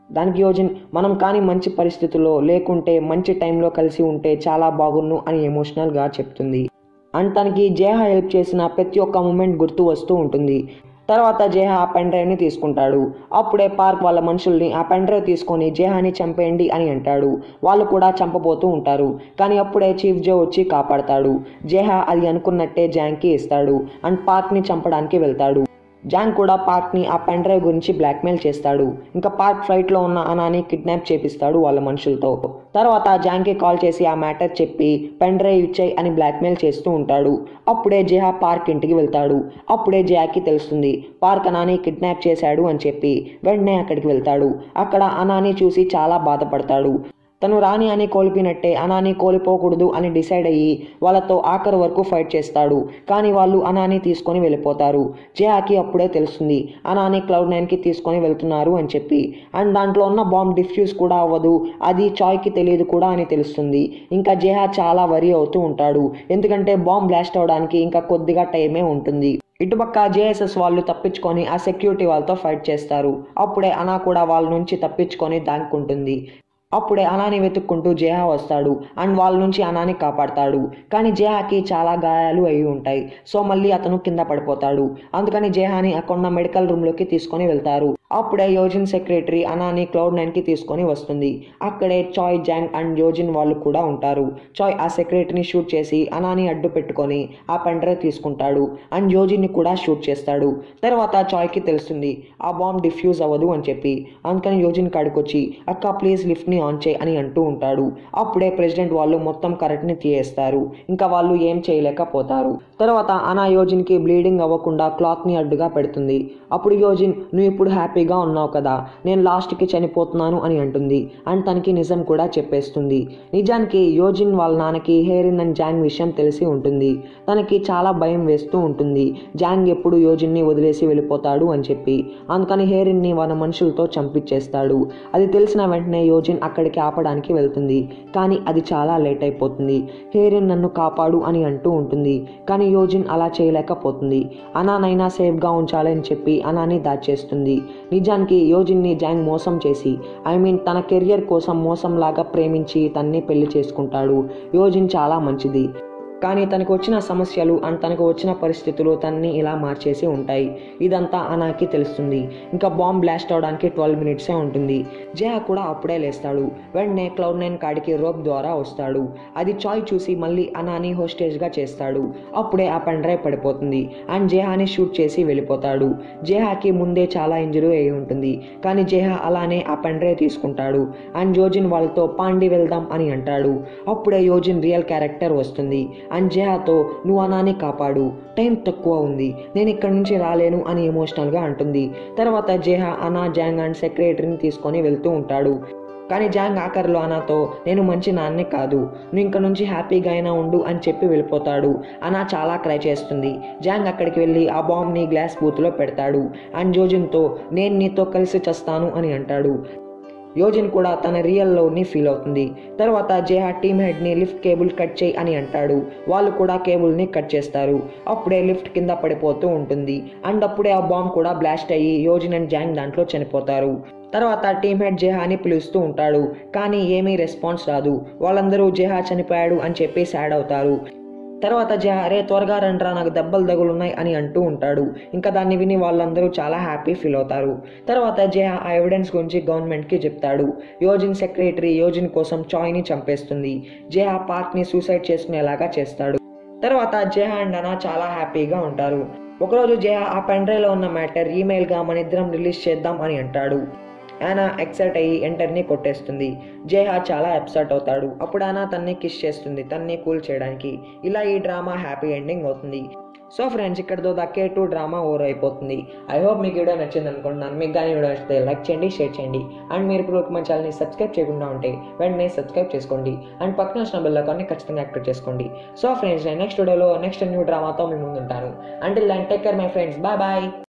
దానికి యోజిన్ మనం కానీ మంచి పరిస్థితుల్లో లేకుంటే మంచి టైంలో కలిసి ఉంటే చాలా బాగున్ను అని ఎమోషనల్గా చెప్తుంది. అండ్ తనకి జేహా హెల్ప్ చేసిన ప్రతి ఒక్క మూమెంట్ గుర్తు వస్తూ ఉంటుంది. తర్వాత జేహా ఆ పెన్ డ్రైవ్ని తీసుకుంటాడు. అప్పుడే పార్క్ వాళ్ళ మనుషుల్ని ఆ పెన్ డ్రైవ్ తీసుకొని జేహాని చంపేయండి అని అంటాడు. వాళ్ళు కూడా చంపబోతూ ఉంటారు. కానీ అప్పుడే చీఫ్ జో వచ్చి కాపాడతాడు. జేహా అది అనుకున్నట్టే జాంగ్కి ఇస్తాడు అండ్ పార్క్ని చంపడానికి వెళ్తాడు. జాంగ్ కూడా పార్క్ని ఆ పెన్ డ్రైవ్ గురించి బ్లాక్మెయిల్ చేస్తాడు. ఇంకా పార్క్ ఫ్లైట్లో ఉన్న అనాని కిడ్నాప్ చేపిస్తాడు వాళ్ళ మనుషులతో. తర్వాత జాంగ్కి కాల్ చేసి ఆ మ్యాటర్ చెప్పి పెన్ డ్రైవ్ ఇచ్చేయి అని బ్లాక్మెయిల్ చేస్తూ ఉంటాడు. అప్పుడే జేహా పార్క్ ఇంటికి వెళ్తాడు. అప్పుడే జేహాకి తెలుస్తుంది పార్క్ అనాని కిడ్నాప్ చేశాడు అని చెప్పి. వెంటనే అక్కడికి వెళ్తాడు. అక్కడ అనాని చూసి చాలా బాధపడతాడు. తను రాణి అని కోల్పోయినట్టే అనాని కోల్పోకూడదు అని డిసైడ్ అయ్యి వాళ్ళతో ఆఖరి వరకు ఫైట్ చేస్తాడు. కానీ వాళ్ళు అనాని తీసుకొని వెళ్ళిపోతారు. జేహాకి అప్పుడే తెలుస్తుంది అనాని Cloud9కి తీసుకొని వెళ్తున్నారు అని చెప్పి. అండ్ దాంట్లో ఉన్న బాంబ్ డిఫ్యూజ్ కూడా అవ్వదు, అది చాయ్కి తెలియదు కూడా అని తెలుస్తుంది. ఇంకా జేహా చాలా వరీ అవుతూ ఉంటాడు. ఎందుకంటే బాంబ్ బ్లాస్ట్ అవడానికి ఇంకా కొద్దిగా టైమే ఉంటుంది. ఇటుపక్క జేఎస్ఎస్ వాళ్ళు తప్పించుకొని ఆ సెక్యూరిటీ వాళ్ళతో ఫైట్ చేస్తారు. అప్పుడే అనా కూడా వాళ్ళ నుంచి తప్పించుకొని దాక్కుంటుంది. అప్పుడే అనాని వెతుక్కుంటూ జేహా వస్తాడు అండ్ వాళ్ళ నుంచి అనాని కాపాడతాడు. కానీ జేహాకి చాలా గాయాలు అయి ఉంటాయి. సో మళ్ళీ అతను కింద పడిపోతాడు. అందుకని జేహాని అక్కడున్న మెడికల్ రూమ్లోకి తీసుకొని వెళ్తారు. అప్పుడే యోజిన్ సెక్రటరీ అనాని Cloud9కి తీసుకొని వస్తుంది. అక్కడే చాయ్ జాంగ్ అండ్ యోజిన్ వాళ్ళు కూడా ఉంటారు. చాయ్ ఆ సెక్రటరీని షూట్ చేసి అనాని అడ్డు పెట్టుకొని ఆ పెన్ డ్రైవ్ తీసుకుంటాడు అండ్ యోజిన్ని కూడా షూట్ చేస్తాడు. తర్వాత చాయ్కి తెలుస్తుంది ఆ బాంబ్ డిఫ్యూజ్ అవ్వదు అని చెప్పి. అందుకని యోజిన్ కాడికొచ్చి అక్క ప్లీజ్ లిఫ్ట్ని ఆన్ చేయి అని అంటూ ఉంటాడు. అప్పుడే ప్రెసిడెంట్ వాళ్ళు మొత్తం కరెంట్ని తీయేస్తారు. ఇంకా వాళ్ళు ఏం చేయలేకపోతారు. తర్వాత అనా యోజిన్కి బ్లీడింగ్ అవ్వకుండా క్లాత్ని అడ్డుగా పెడుతుంది. అప్పుడు యోజిన్ నువ్వు ఇప్పుడు హ్యాపీగా ఉన్నావు కదా, నేను లాస్ట్కి చనిపోతున్నాను అని అంటుంది. అండ్ తనకి నిజం కూడా చెప్పేస్తుంది. నిజానికి యోజిన్ వాళ్ళ నాన్నకి హేరిన్ అండ్ జాంగ్ విషయం తెలిసి ఉంటుంది. తనకి చాలా భయం వేస్తూ ఉంటుంది జాంగ్ ఎప్పుడు యోజిన్ని వదిలేసి వెళ్ళిపోతాడు అని చెప్పి. అందుకని హేరిన్ని వాళ్ళ మనుషులతో చంపించేస్తాడు. అది తెలిసిన వెంటనే యోజిన్ అక్కడికి ఆపడానికి వెళ్తుంది. కానీ అది చాలా లేట్ అయిపోతుంది. హేరిన్ నన్ను కాపాడు అని అంటూ ఉంటుంది. కానీ యోజిన్ అలా చేయలేకపోతుంది. అనానైనా సేఫ్గా ఉంచాలని చెప్పి అనాని దాచేస్తుంది. నిజానికి యోజిన్ని జాంగ్ మోసం చేసి తన కెరియర్ కోసం మోసంలాగా ప్రేమించి తన్ని పెళ్లి చేసుకుంటాడు. యోజిన్ చాలా మంచిది. కానీ తనకు వచ్చిన సమస్యలు అండ్ తనకు వచ్చిన పరిస్థితులు తన్ని ఇలా మార్చేసి ఉంటాయి. ఇదంతా అనాకి తెలుస్తుంది. ఇంకా బాంబ్ బ్లాస్ట్ అవడానికి 12 మినిట్సే ఉంటుంది. జేహా కూడా అప్పుడే లేస్తాడు. వెంటనే Cloud9 కాడికి రోప్ ద్వారా వస్తాడు. అది చాయ్ చూసి మళ్ళీ అనాని హోస్టేజ్గా చేస్తాడు. అప్పుడే ఆ పెన్ డ్రైవ్ పడిపోతుంది అండ్ జేహాని షూట్ చేసి వెళ్ళిపోతాడు. జేహాకి ముందే చాలా ఇంజరీ అయి ఉంటుంది. కానీ జేహా అలానే ఆ పెన్ డ్రైవ్ తీసుకుంటాడు అండ్ యోజిన్ వాళ్ళతో పాండి వెళ్దాం అని అంటాడు. అప్పుడే యోజిన్ రియల్ క్యారెక్టర్ వస్తుంది. అండ్ జేహాతో నువ్వు అనాని కాపాడు, టైం తక్కువ ఉంది, నేను ఇక్కడి నుంచి రాలేను అని ఎమోషనల్గా అంటుంది. తర్వాత జేహా అనా జాంగ్ అండ్ సెక్రటరీని తీసుకొని వెళ్తూ ఉంటాడు. కానీ జాంగ్ ఆఖరిలో అనాతో నేను మంచి నాన్నే కాదు, నువ్వు ఇంక నుంచి హ్యాపీగా అయినా ఉండు అని చెప్పి వెళ్ళిపోతాడు. అనా చాలా క్రై చేస్తుంది. జాంగ్ అక్కడికి వెళ్ళి ఆ బాంబ్ని గ్లాస్ బూత్లో పెడతాడు అండ్ యోజిన్తో నేను నీతో కలిసి చస్తాను అని అంటాడు. యోజిన్ కూడా తన రియల్ లవ్ని ఫీల్ అవుతుంది. తర్వాత జేహా టీమ్ హెడ్ని లిఫ్ట్ కేబుల్ కట్ చేయి అని అంటాడు. వాళ్ళు కూడా కేబుల్ని కట్ చేస్తారు. అప్పుడే లిఫ్ట్ కింద పడిపోతూ ఉంటుంది అండ్ అప్పుడే ఆ బాంబ్ కూడా బ్లాస్ట్ అయ్యి యోజిన్ అండ్ జాంగ్ దాంట్లో చనిపోతారు. తర్వాత టీమ్ హెడ్ జేహాని పిలుస్తూ ఉంటాడు కానీ ఏమీ రెస్పాన్స్ రాదు. వాళ్ళందరూ జేహా చనిపోయాడు అని చెప్పి సాడ్ అవుతారు. తర్వాత జేహా అరే త్వరగా రండ్రా నాకు దెబ్బలు తగులున్నాయి అని అంటూ ఉంటాడు. ఇంకా దాన్ని విని వాళ్ళందరూ చాలా హ్యాపీ ఫీల్ అవుతారు. తర్వాత జేహా ఆ ఎవిడెన్స్ గురించి గవర్నమెంట్కి చెప్తాడు. యోజిన్ సెక్రటరీ యోజిన్ కోసం చాయ్ని చంపేస్తుంది. జేహా పార్క్ని సూసైడ్ చేసుకునేలాగా చేస్తాడు. తర్వాత జేహా అండ్ అనా చాలా హ్యాపీగా ఉంటారు. ఒకరోజు జేహా ఆ పెన్ డ్రైవ్లో ఉన్న మ్యాటర్ ఈమెయిల్గా మన ఇద్దరం రిలీజ్ చేద్దాం అని అంటాడు. యానా ఎక్సైట్ అయ్యి ఎంటర్ని కొట్టేస్తుంది. జేహా చాలా అప్సెట్ అవుతాడు. అప్పుడు యానా తన్ని కిస్ చేస్తుంది తన్ని కూల్ చేయడానికి. ఇలా ఈ డ్రామా హ్యాపీ ఎండింగ్ అవుతుంది. సో ఫ్రెండ్స్, ఇక్కడతో దక్కేటు డ్రామా ఓవర్ అయిపోతుంది. ఐ హోప్ మీకు వీడియో నచ్చింది అనుకుంటున్నాను. మీకు కానీ వీడియో నచ్చితే లైక్ చేయండి, షేర్ చేయండి అండ్ మీరు ఇప్పుడు మన ఛానల్ని సబ్స్క్రైబ్ చేయకుండా ఉంటే వెంటనే సబ్స్క్రైబ్ చేసుకోండి అండ్ పక్కన వచ్చిన బెల్ ఐకాన్ని ఖచ్చితంగా యాక్టివేట్ చేసుకోండి. సో ఫ్రెండ్స్, నేను నెక్స్ట్ వీడియోలో నెక్స్ట్ న్యూ డ్రామాతో మీ ముందు ఉంటాను. Until then take care my friends, bye bye.